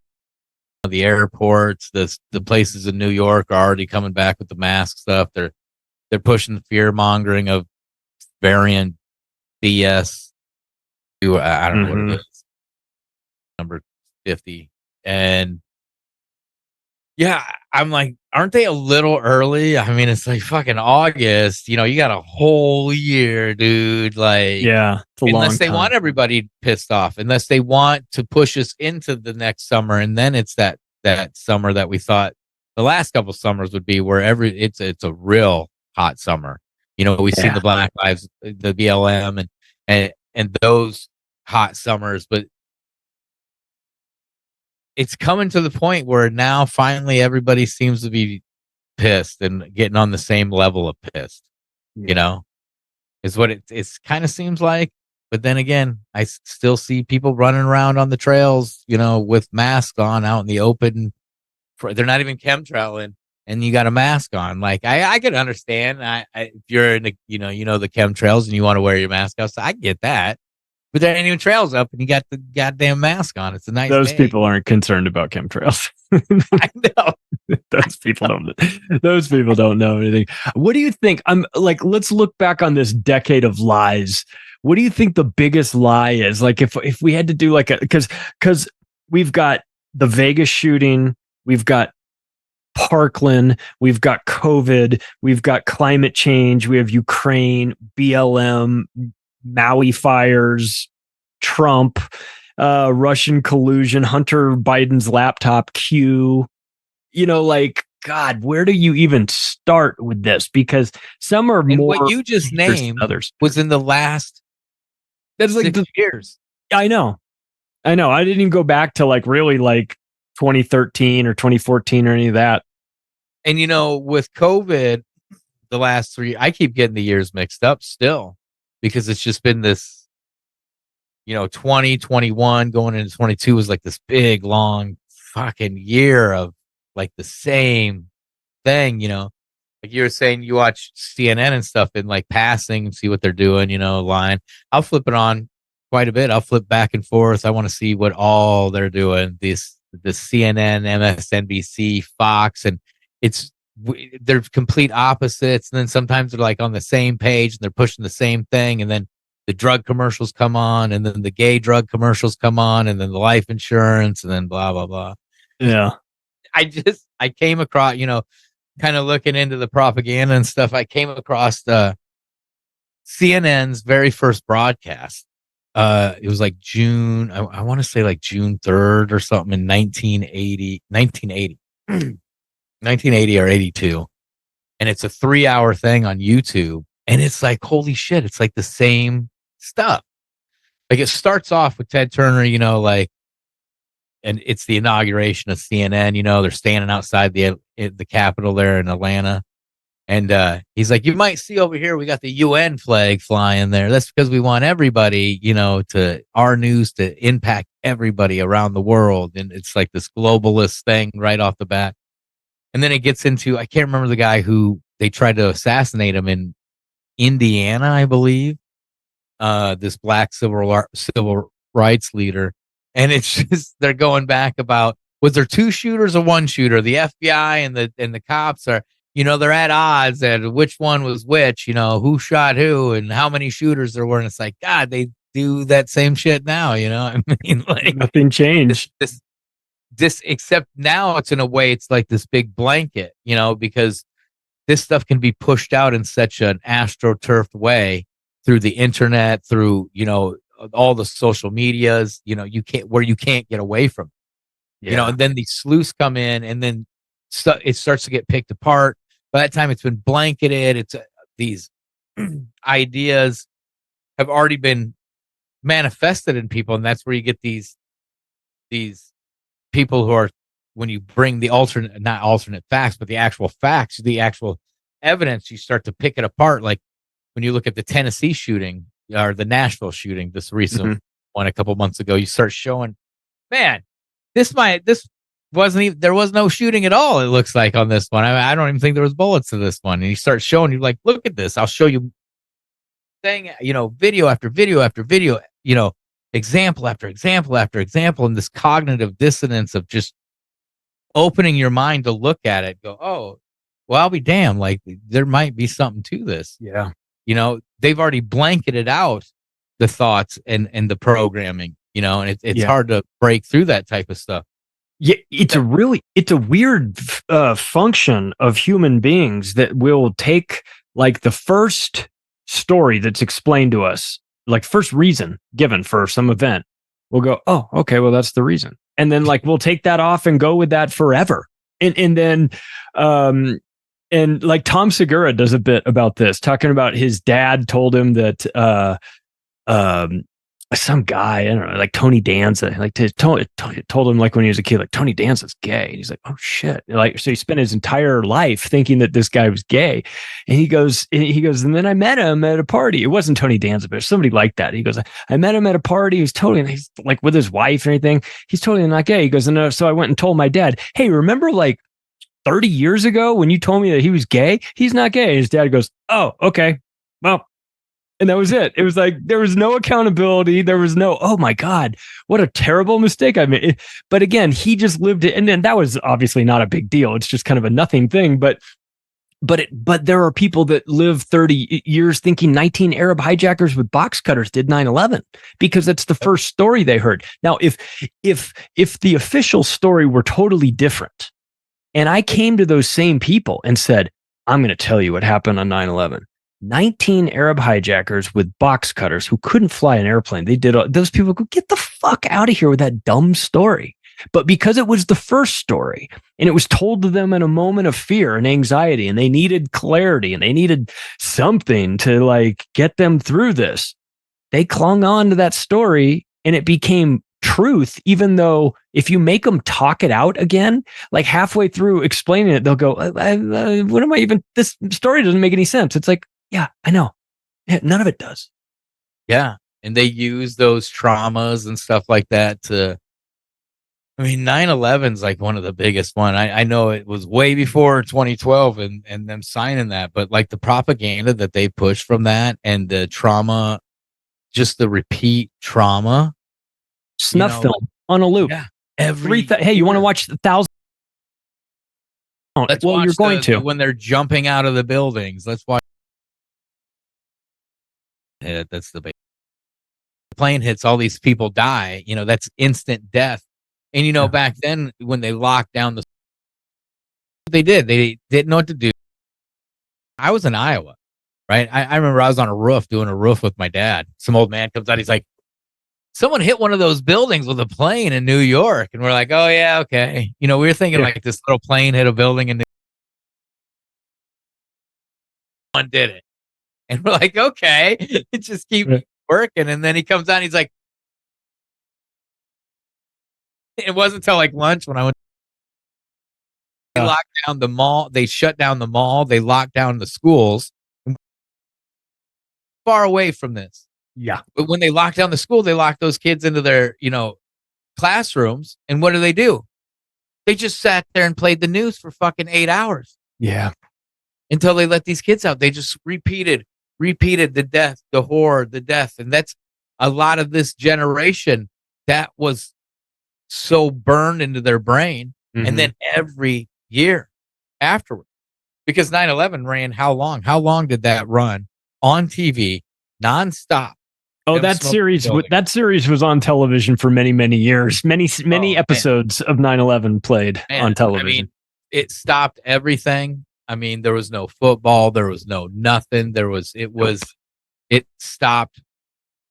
the airports, the places in New York are already coming back with the mask stuff. They're pushing the fear mongering of variant BS. I don't know what it is. Number 50. And yeah, I'm like, aren't they a little early? I mean, it's like fucking August. You got a whole year, dude. Like, yeah, it's a long unless they time. want everybody pissed off, unless they want to push us into the next summer, and then it's that summer that we thought the last couple summers would be, where it's a real hot summer. We've seen the Black Lives, the BLM, and those hot summers, but it's coming to the point where now finally everybody seems to be pissed and getting on the same level of pissed. Is what it's kind of seems like. But then again, I still see people running around on the trails, with masks on out in the open. They're not even chemtrailing, and you got a mask on. Like, I could understand. If you're in the, the chemtrails and you want to wear your mask outside, I get that. But there ain't even trails up, and you got the goddamn mask on. It's a nice Those day. people aren't concerned about chemtrails. I know. Those people don't know anything. What do you think? Let's look back on this decade of lies. What do you think the biggest lie is? Like, if we had to do because we've got the Vegas shooting, we've got Parkland, we've got COVID, we've got climate change, we have Ukraine, BLM, Maui fires, Trump, Russian collusion, Hunter Biden's laptop, Q. God, where do you even start with this? Because some are more. What you just named others was in the last. That's like 6 years. I know. I didn't even go back to really 2013 or 2014 or any of that. And with COVID, the last 3, I keep getting the years mixed up still, because it's just been this, 2021 going into 22 was like this big, long fucking year of like the same thing, like you were saying, you watch CNN and stuff in passing and see what they're doing, line. I'll flip it on quite a bit. I'll flip back and forth. I want to see what all they're doing. The CNN, MSNBC, Fox, and they're complete opposites. And then sometimes they're on the same page and they're pushing the same thing. And then the drug commercials come on, and then the gay drug commercials come on, and then the life insurance, and then blah, blah, blah. Yeah. I came across, kind of looking into the propaganda and stuff. I came across CNN's very first broadcast. It was June, I want to say June 3rd or something in 1980 or 82. And it's a 3-hour thing on YouTube. And it's holy shit, it's the same stuff. It starts off with Ted Turner, and it's the inauguration of CNN. They're standing outside the Capitol there in Atlanta. And he's like, you might see over here, we got the UN flag flying there. That's because we want everybody, to our news to impact everybody around the world. And it's this globalist thing right off the bat. And then it gets into, I can't remember the guy who they tried to assassinate him in Indiana, I believe. This black civil rights leader. And it's just, they're going back about, was there 2 shooters or 1 shooter? The FBI and the cops are, they're at odds and which one was which, who shot who and how many shooters there were. And it's God, do that same shit now. I mean, like Nothing changed. This except now it's in a way it's like this big blanket, because this stuff can be pushed out in such an astroturfed way through the internet, through all the social medias, you can't get away from it. And then these sleuths come in, and then it starts to get picked apart. By that time, it's been blanketed. It's these ideas have already been manifested in people, and that's where you get these people who are, when you bring the not alternate facts, but the actual facts, the actual evidence, you start to pick it apart. Like when you look at the Tennessee shooting or the Nashville shooting, this recent one a couple months ago, you start showing, man, this wasn't even, there was no shooting at all. It looks like on this one. I don't even think there was bullets to this one. And you start showing, you're like, look at this. I'll show you video after video after video, example after example after example. And this cognitive dissonance of just opening your mind to look at it, go, oh, well, I'll be damned. Like there might be something to this. Yeah. They've already blanketed out the thoughts and the programming, and it's hard to break through that type of stuff. Yeah, it's a weird function of human beings that will take like the first story that's explained to us, like first reason given for some event. We'll go, oh, okay, well, that's the reason. And then like we'll take that off and go with that forever. And then and like Tom Segura does a bit about this, talking about his dad told him that some guy, I don't know, like Tony Danza, like told him like when he was a kid, like Tony Danza's gay. And he's like, oh shit. Like, so he spent his entire life thinking that this guy was gay. And he goes, and then I met him at a party. It wasn't Tony Danza, but somebody like that. He goes, I met him at a party. He's like with his wife and everything. He's totally not gay. He goes, and so I went and told my dad, hey, remember like 30 years ago when you told me that he was gay? He's not gay. And his dad goes, oh, okay. Well, and that was it. It was like, there was no accountability. There was no, oh my God, what a terrible mistake I made. But again, he just lived it. And then that was obviously not a big deal. It's just kind of a nothing thing. But there are people that live 30 years thinking 19 Arab hijackers with box cutters did 9/11 because that's the first story they heard. Now, if the official story were totally different, and I came to those same people and said, I'm going to tell you what happened on 9/11. 19 Arab hijackers with box cutters who couldn't fly an airplane. Those people go, get the fuck out of here with that dumb story. But because it was the first story and it was told to them in a moment of fear and anxiety, and they needed clarity and they needed something to like get them through this, they clung on to that story and it became truth, even though if you make them talk it out again, like halfway through explaining it, they'll go, what am I even, this story doesn't make any sense. It's like, yeah, I know. Yeah, none of it does. Yeah. And they use those traumas and stuff like that to, 9/11 is like one of the biggest one. I know it was way before 2012 and them signing that, but like the propaganda that they push from that and the trauma, just the repeat trauma. Snuff film on a loop. Yeah. Hey, you want to watch 1,000? Well, you're going to. When they're jumping out of the buildings. Let's watch. Yeah, that's the big. The plane hits, all these people die. That's instant death. And back then when they locked down they didn't know what to do. I was in Iowa, right? I remember I was on a roof doing a roof with my dad. Some old man comes out. He's like, someone hit one of those buildings with a plane in New York. And we're like, oh yeah, okay. We were thinking like this little plane hit a building and one did it. And we're like, okay, it just keep working. And then he comes out and he's like, it wasn't until like lunch when I went. They locked down the mall. They shut down the mall. They locked down the schools. Far away from this. Yeah. But when they locked down the school, they locked those kids into their, classrooms. And what do? They just sat there and played the news for fucking 8 hours. Yeah. Until they let these kids out. They just repeated the death, the horror, the death. And that's a lot of this generation that was so burned into their brain. Mm-hmm. And then every year afterward, because 9/11 ran how long? How long did that run on TV nonstop Oh, Them that smoking series building. that series was on television for many years. Many man. episodes of 9/11 played Man, on television. I mean, it stopped everything. I mean, there was no football, there was no nothing. It stopped.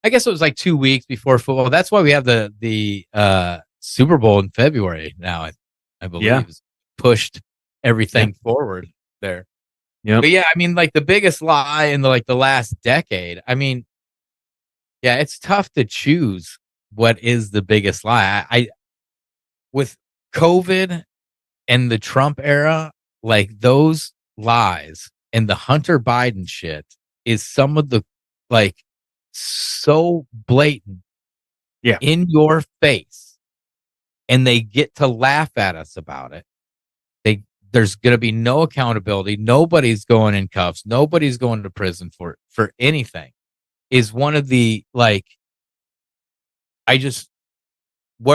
I guess it was like 2 weeks before football. That's why we have the Super Bowl in February now. I believe Yeah. It's pushed everything forward there. Yeah. But yeah, I mean, like the biggest lie in the last decade. I mean, yeah, it's tough to choose what is the biggest lie. I with COVID and the Trump era, like those lies and the Hunter Biden shit is some of the like so blatant, in your face, and they get to laugh at us about it. There's going to be no accountability. Nobody's going in cuffs. Nobody's going to prison for anything. Is one of the where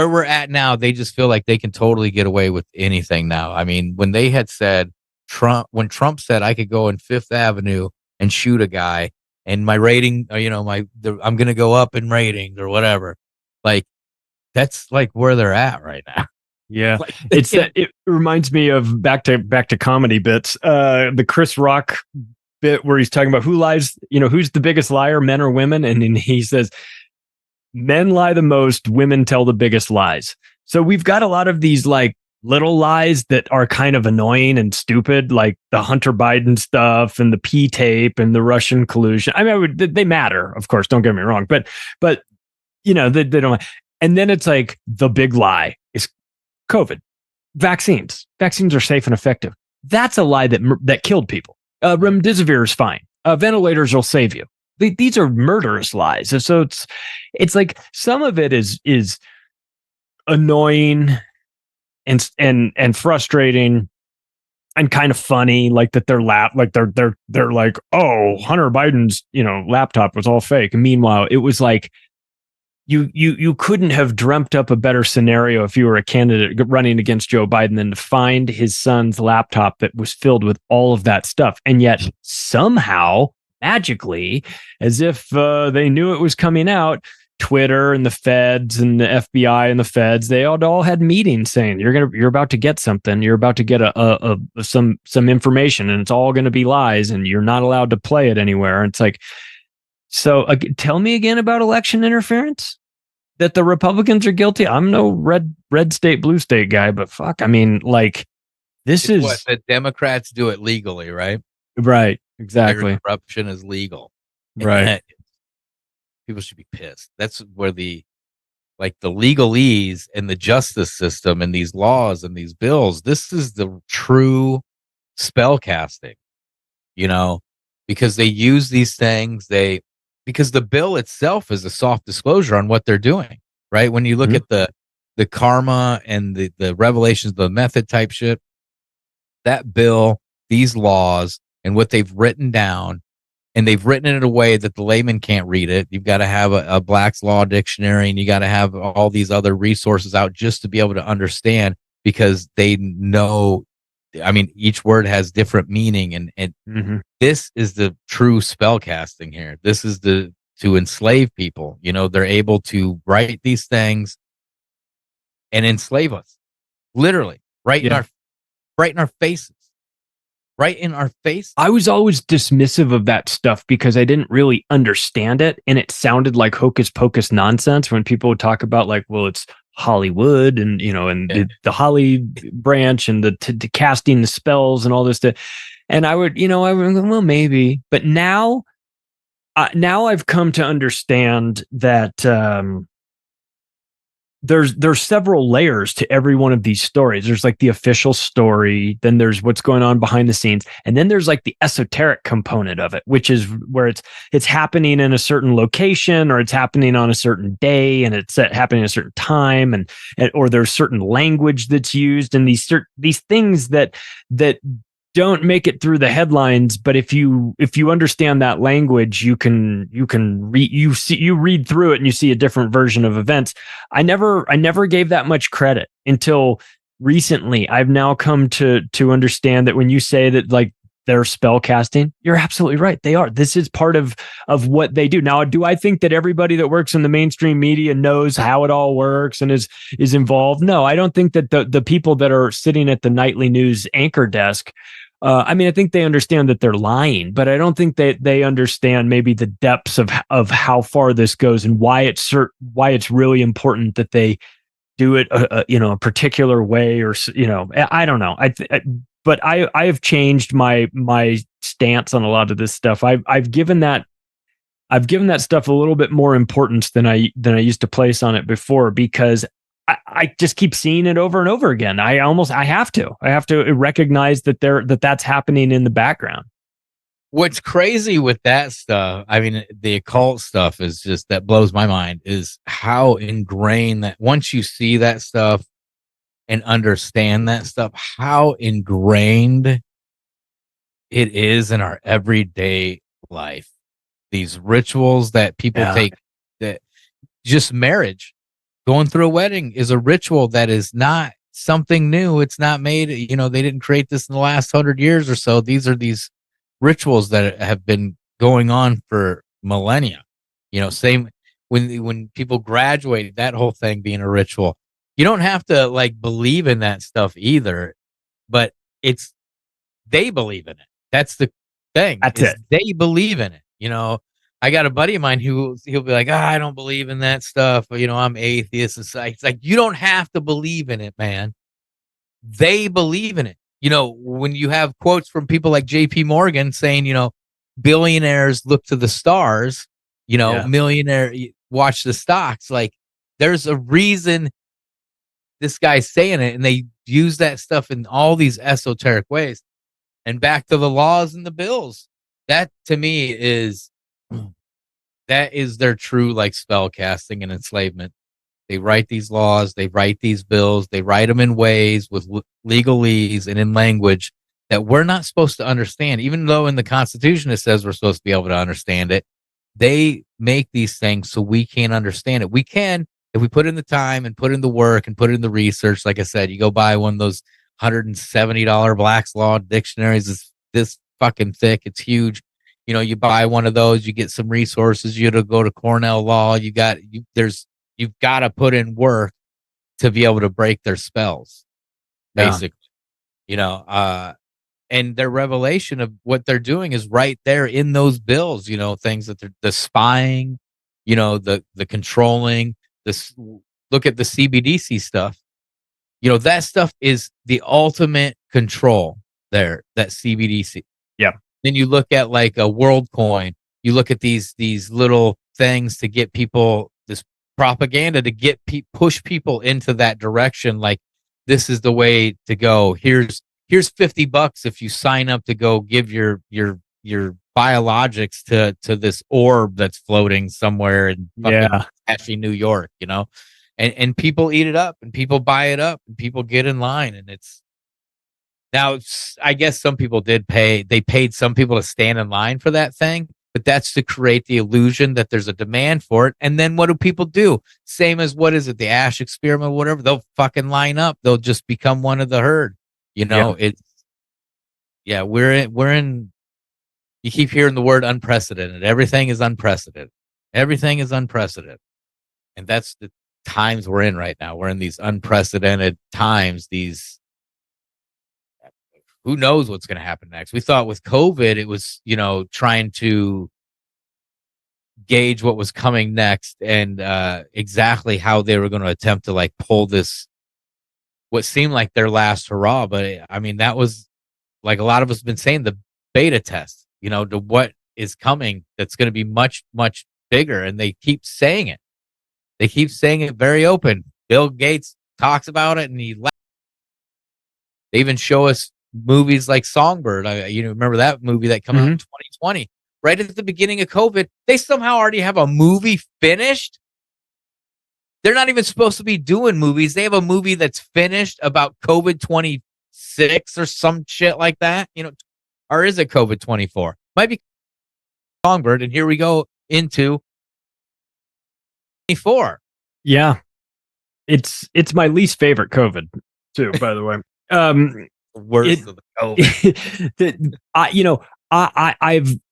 we're at now, they just feel like they can totally get away with anything now. I mean, when they had said when Trump said I could go in Fifth Avenue and shoot a guy and my rating, I'm going to go up in ratings or whatever. Like, that's like where they're at right now. Yeah, it reminds me of back to comedy bits. The Chris Rock bit where he's talking about who lies, who's the biggest liar, men or women, and then he says men lie the most, women tell the biggest lies. So we've got a lot of these like little lies that are kind of annoying and stupid, like the Hunter Biden stuff and the P tape and the Russian collusion. I mean, they matter, of course. Don't get me wrong, but they don't. And then it's like the big lie is COVID. Vaccines are safe and effective. That's a lie that killed people. Remdesivir is fine. Ventilators will save you. These are murderous lies. And so it's like some of it is annoying and frustrating and kind of funny, like that they're like, oh, Hunter Biden's laptop was all fake. And meanwhile, it was like you couldn't have dreamt up a better scenario if you were a candidate running against Joe Biden than to find his son's laptop that was filled with all of that stuff. And yet somehow, magically, as if they knew it was coming out, Twitter and the feds and the FBI and the feds, they all had meetings saying you're about to get something, you're about to get some information, and it's all going to be lies, and you're not allowed to play it anywhere. And it's like, so tell me again about election interference, that the Republicans are guilty. I'm no red state, blue state guy, but fuck, I mean, like this is what the Democrats do it legally, right? Right, exactly. Their corruption is legal, right? People should be pissed. That's where the legalese and the justice system and these laws and these bills. This is the true spell casting, because they use these things. Because the bill itself is a soft disclosure on what they're doing, right? When you look at the karma and the revelations, the method type shit, that bill, these laws, and what they've written down, and they've written it in a way that the layman can't read it. You've got to have a Black's Law Dictionary, and you got to have all these other resources out just to be able to understand, because they know, I mean, each word has different meaning, and this is the true spell casting here. This is to enslave people. They're able to write these things and enslave us, literally, right in our faces. Right in our face. I was always dismissive of that stuff because I didn't really understand it, and it sounded like hocus pocus nonsense when people would talk about like, well, it's Hollywood and the Holly branch and the casting the spells and all this stuff. And I would well, maybe, but now I've come to understand that there's several layers to every one of these stories. There's like the official story, then there's what's going on behind the scenes, and then there's like the esoteric component of it, which is where it's happening in a certain location, or it's happening on a certain day, and it's happening at a certain time, and or there's certain language that's used, and these things that don't make it through the headlines, but if you understand that language, you read through it and you see a different version of events. I never gave that much credit until recently. I've now come to understand that when you say that like they're spell casting. You're absolutely right. They are. This is part of what they do. Now, do I think that everybody that works in the mainstream media knows how it all works and is involved? No, I don't think that the people that are sitting at the nightly news anchor desk, I mean, I think they understand that they're lying, but I don't think that they understand maybe the depths of how far this goes and why it's really important that they do it a particular way, or I don't know. But I have changed my stance on a lot of this stuff. I've given that stuff a little bit more importance than I used to place on it before, because I just keep seeing it over and over again. I have to recognize that that's happening in the background. What's crazy with that stuff, I mean, the occult stuff is just, that blows my mind, is how ingrained that, once you see that stuff and understand that stuff, how ingrained it is in our everyday life. These rituals that people take, that just marriage, going through a wedding is a ritual that is not something new. It's not made, they didn't create this in the last 100 years or so. These are these rituals that have been going on for millennia. Same when people graduated, that whole thing being a ritual. You don't have to like believe in that stuff either, but they believe in it. That's the thing. That's it. They believe in it. I got a buddy of mine he'll be like, I don't believe in that stuff. I'm atheist. It's like, you don't have to believe in it, man. They believe in it. When you have quotes from people like JP Morgan saying, billionaires look to the stars, millionaire watch the stocks. Like, there's a reason this guy's saying it, and they use that stuff in all these esoteric ways. And back to the laws and the bills, that to me is their true like spell casting and enslavement. They write these laws, they write these bills, they write them in ways with legalese and in language that we're not supposed to understand. Even though in the Constitution it says we're supposed to be able to understand it, they make these things so we can't understand it. We can, if we put in the time and put in the work and put in the research. Like I said, you go buy one of those $170 Black's Law dictionaries. It's this fucking thick. It's huge. You buy one of those, you get some resources. You got to go to Cornell Law. You've got to put in work to be able to break their spells, basically. And their revelation of what they're doing is right there in those bills. Things that the spying, the controlling. Look at the CBDC stuff. That stuff is the ultimate control there. That CBDC. Yeah. Then you look at like a WorldCoin. You look at these little things to get people, this propaganda to get push people into that direction. Like, this is the way to go. Here's $50 if you sign up to go give your biologics to this orb that's floating somewhere in fucking New York, and people eat it up and people buy it up and people get in line. And I guess some people they paid some people to stand in line for that thing, but that's to create the illusion that there's a demand for it. And then what do people do? Same as, what is it? The Ash experiment, whatever. They'll fucking line up. They'll just become one of the herd. We're in, you keep hearing the word unprecedented. Everything is unprecedented. Everything is unprecedented. And that's the times we're in right now. We're in these unprecedented times. Who knows what's going to happen next? We thought with COVID, it was, trying to gauge what was coming next and exactly how they were going to attempt to like pull this, what seemed like their last hurrah. But I mean, that was, like a lot of us have been saying, the beta test, to what is coming that's going to be much, much bigger. And they keep saying it. They keep saying it very open. Bill Gates talks about it, and they even show us movies like Songbird. Remember that movie that came out in 2020, right at the beginning of COVID? They somehow already have a movie finished. They're not even supposed to be doing movies. They have a movie that's finished about COVID 26 or some shit like that. Or is it COVID 24? Might be Songbird. And here we go into 24. Yeah. It's my least favorite COVID too, by the way. Worst of the COVID.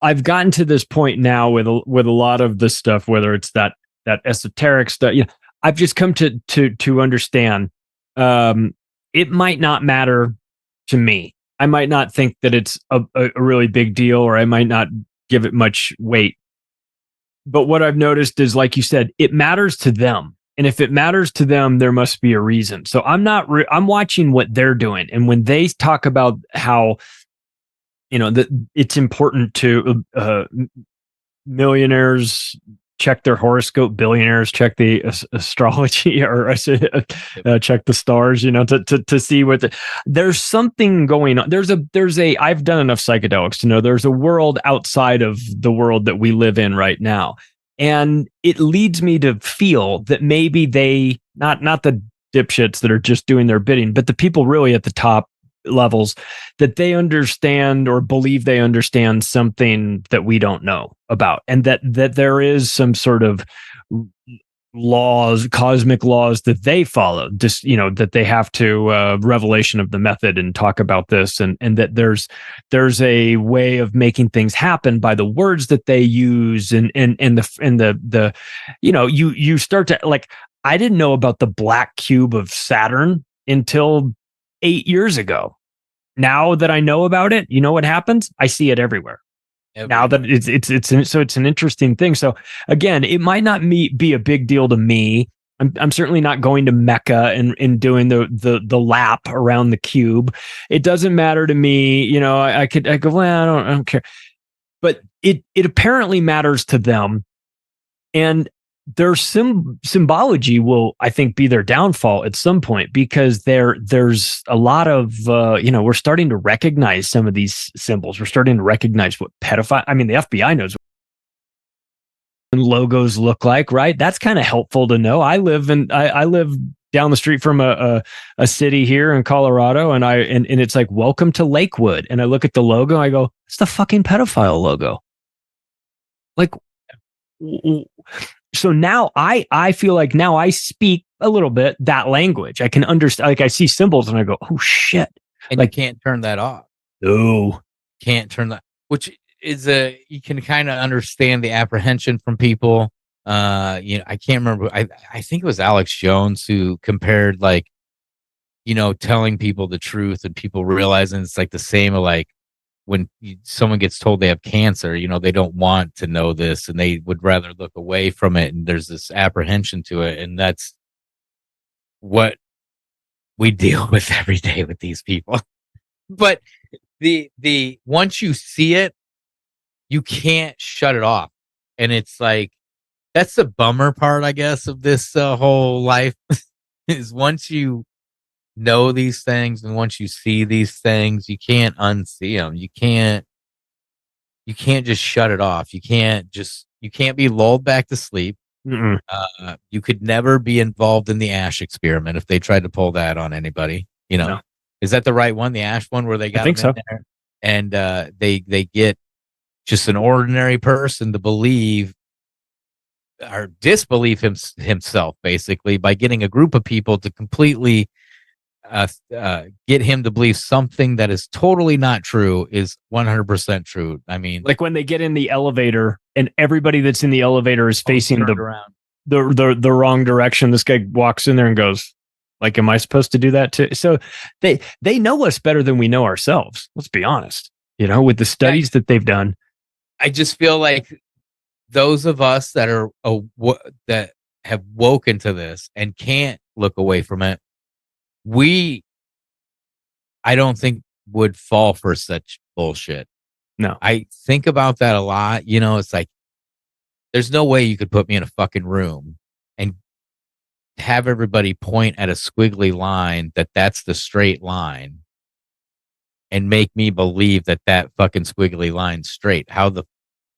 I've gotten to this point now with a lot of the stuff, whether it's that esoteric stuff. I've just come to understand. It might not matter to me. I might not think that it's a really big deal, or I might not give it much weight. But what I've noticed is, like you said, it matters to them. And if it matters to them, there must be a reason. So I'm watching what they're doing. And when they talk about how, that it's important to millionaires check their horoscope, billionaires check the astrology, or check the stars, to see what there's something going on. I've done enough psychedelics to know there's a world outside of the world that we live in right now. And it leads me to feel that maybe they, not the dipshits that are just doing their bidding, but the people really at the top levels, that they understand or believe they understand something that we don't know about, and that there is some sort of laws, cosmic laws that they follow, just that they have to revelation of the method and talk about this, and that there's a way of making things happen by the words that they use, and the you start to, like, I didn't know about the black cube of Saturn until 8 years ago. Now that I know about it, you know what happens? I see it everywhere. Now that it's an interesting thing. So again, it might not be a big deal to me. I'm certainly not going to Mecca and doing the lap around the cube. It doesn't matter to me. I go, well, I don't care. But it apparently matters to them, and their symbology will, I think, be their downfall at some point, because there's a lot of we're starting to recognize some of these symbols. We're starting to recognize what pedophile. I mean, the FBI knows what logos look like, right? That's kind of helpful to know. I live down the street from a city here in Colorado, and it's like, welcome to Lakewood. And I look at the logo, I go, it's the fucking pedophile logo. Like, so now I feel like now I speak a little bit that language. I can understand, like, I see symbols and I go, oh shit. And like, you can't turn that off. No. Can't turn that, which is you can kind of understand the apprehension from people. I can't remember. I think it was Alex Jones who compared, like, telling people the truth and people realizing it's like the same of, like, when someone gets told they have cancer, they don't want to know this and they would rather look away from it. And there's this apprehension to it. And that's what we deal with every day with these people. But the once you see it, you can't shut it off. And it's like, that's the bummer part, I guess, of this whole life is once you know these things and once you see these things, you can't unsee them. You can't just shut it off. You can't be lulled back to sleep. You could never be involved in the ash experiment if they tried to pull that on anybody. No. Is that the right one? The ash one where they got him in there and they get just an ordinary person to believe or disbelieve himself, basically, by getting a group of people to completely get him to believe something that is totally not true is 100% true. I mean, like when they get in the elevator and everybody that's in the elevator is facing the wrong direction. This guy walks in there and goes, like, am I supposed to do that too? So they know us better than we know ourselves. Let's be honest, with the studies that they've done. I just feel like those of us that are that have woken to this and can't look away from it, I don't think would fall for such bullshit. No. I think about that a lot. It's like, there's no way you could put me in a fucking room and have everybody point at a squiggly line that's the straight line and make me believe that fucking squiggly line's straight.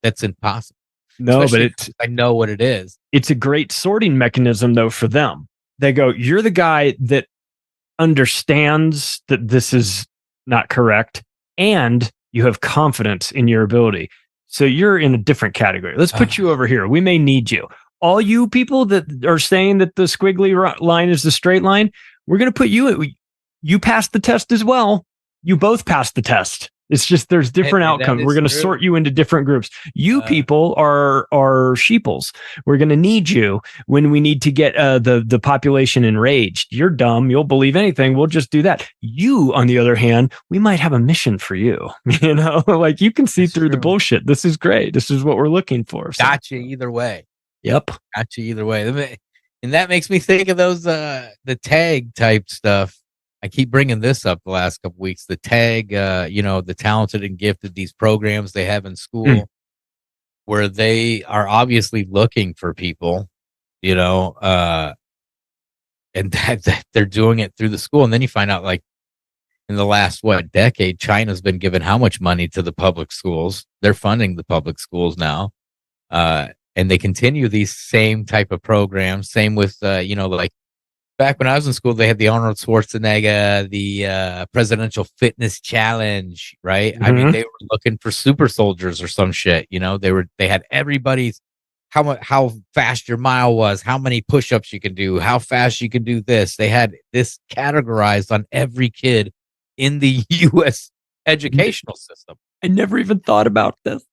That's impossible. No, especially but I know what it is. It's a great sorting mechanism though for them. They go, you're the guy that understands that this is not correct, and you have confidence in your ability. So you're in a different category. Let's put you over here. We may need you. All you people that are saying that the squiggly line is the straight line, we're going to put you. You passed the test as well. you both passed the test. It's just there's different outcomes. We're going to sort you into different groups. You people are sheeples. We're going to need you when we need to get the population enraged. You're dumb. You'll believe anything. We'll just do that. You, on the other hand, we might have a mission for you. You know, like you can see through the bullshit. This is great. This is what we're looking for. So. Gotcha either way. Yep. Gotcha either way. And that makes me think of those the tag type stuff. I keep bringing this up the last couple weeks. The tag, the talented and gifted, these programs they have in school where they are obviously looking for people, and that they're doing it through the school. And then you find out, like, in the last, decade, China's been given how much money to the public schools? They're funding the public schools now. And they continue these same type of programs. Same with, like, back when I was in school, they had the Arnold Schwarzenegger, the Presidential Fitness Challenge, right? I mean, they were looking for super soldiers or some shit. They had everybody's how fast your mile was, how many push-ups you can do, how fast you can do this. They had this categorized on every kid in the U.S. educational system. I never even thought about this.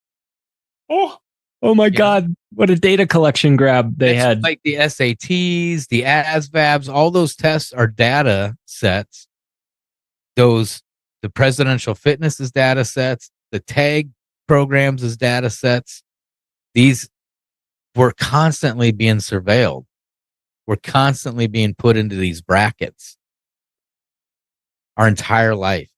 Oh my God, what a data collection grab they had. Like the SATs, the ASVABs, all those tests are data sets. The presidential fitness is data sets. The tag programs is data sets. These were constantly being surveilled. We're constantly being put into these brackets. Our entire life.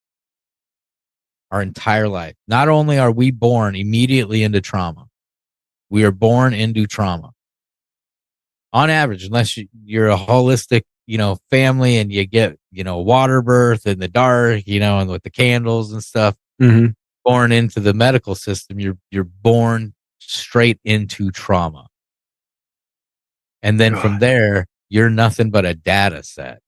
Not only are we born immediately into trauma, we are born into trauma. On average, unless you're a holistic, family and you get, water birth in the dark, and with the candles and stuff, born into the medical system, you're born straight into trauma. And then from there, you're nothing but a data set.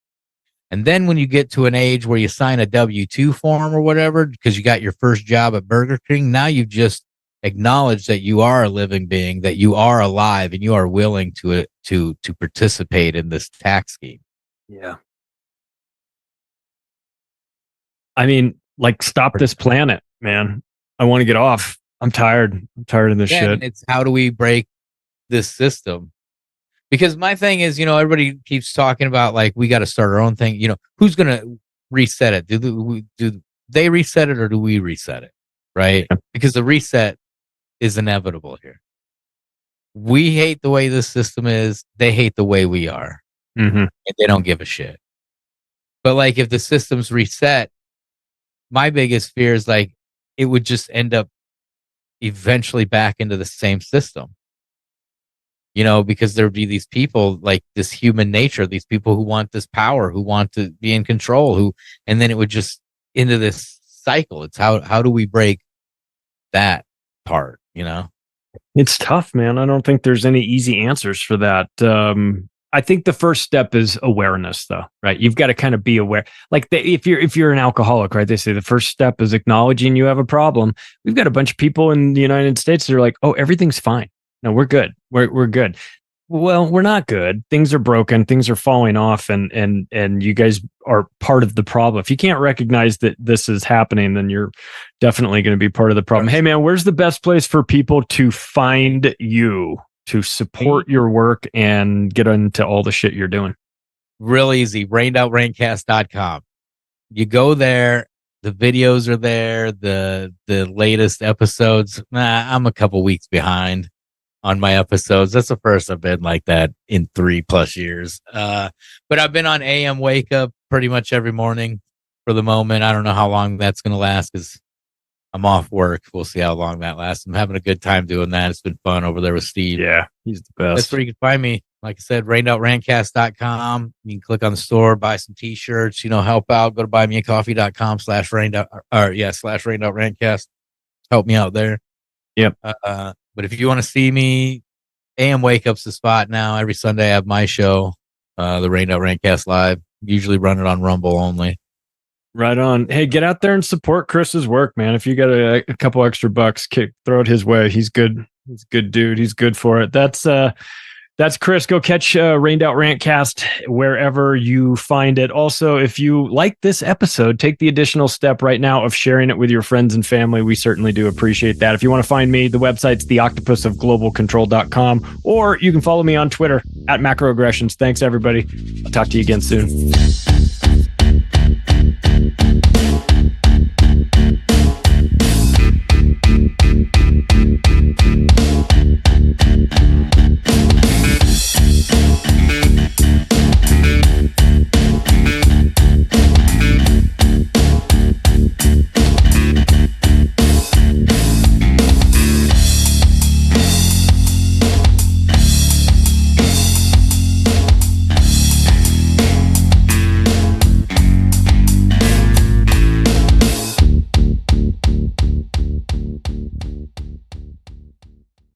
And then when you get to an age where you sign a W-2 form or whatever, because you got your first job at Burger King, now you've just acknowledge that you are a living being, that you are alive, and you are willing to participate in this tax scheme. Yeah. I mean, like, stop this planet, man. I want to get off. I'm tired. I'm tired of this shit. And it's how do we break this system? Because my thing is, everybody keeps talking about, like, we got to start our own thing. Who's going to reset it? Do they reset it or do we reset it? Right? Because the reset is inevitable here. We hate the way this system is. They hate the way we are. And they don't give a shit. But, like, if the system's reset, my biggest fear is, like, it would just end up eventually back into the same system. Because there would be these people, like, this human nature, these people who want this power, who want to be in control, and then it would just into this cycle. It's how do we break that part? It's tough, man. I don't think there's any easy answers for that. I think the first step is awareness, though, right? You've got to kind of be aware. Like, if you're an alcoholic, right? They say the first step is acknowledging you have a problem. We've got a bunch of people in the United States that are like, "Oh, everything's fine. No, we're good. We're good." Well, we're not good. Things are broken. Things are falling off, and you guys are part of the problem. If you can't recognize that this is happening, then you're definitely going to be part of the problem. Hey, man, where's the best place for people to find you, to support your work and get into all the shit you're doing? Real easy. rainoutRaincast.com. You go there. The videos are there. The latest episodes. I'm a couple weeks behind on my episodes. That's the first I've been like that in 3+ years. But I've been on AM Wake Up pretty much every morning for the moment. I don't know how long that's going to last because I'm off work. We'll see how long that lasts. I'm having a good time doing that. It's been fun over there with Steve. Yeah, he's the best. That's where you can find me. Like I said, rainoutRancast.com. You can click on the store, buy some t-shirts, help out. Go to buymeacoffee.com/rainoutRancast. Help me out there. Yep. But if you want to see me, AM Wake Up's the spot now. Every Sunday I have my show, the Rained Out Rantcast Live. Usually run it on Rumble only. Right on. Hey, get out there and support Chris's work, man. If you got a couple extra bucks, throw it his way. He's good. He's a good dude. He's good for it. That's That's Chris. Go catch Rained Out Rantcast wherever you find it. Also, if you like this episode, take the additional step right now of sharing it with your friends and family. We certainly do appreciate that. If you want to find me, the website's theoctopusofglobalcontrol.com, or you can follow me on Twitter @macroaggressions. Thanks, everybody. I'll talk to you again soon.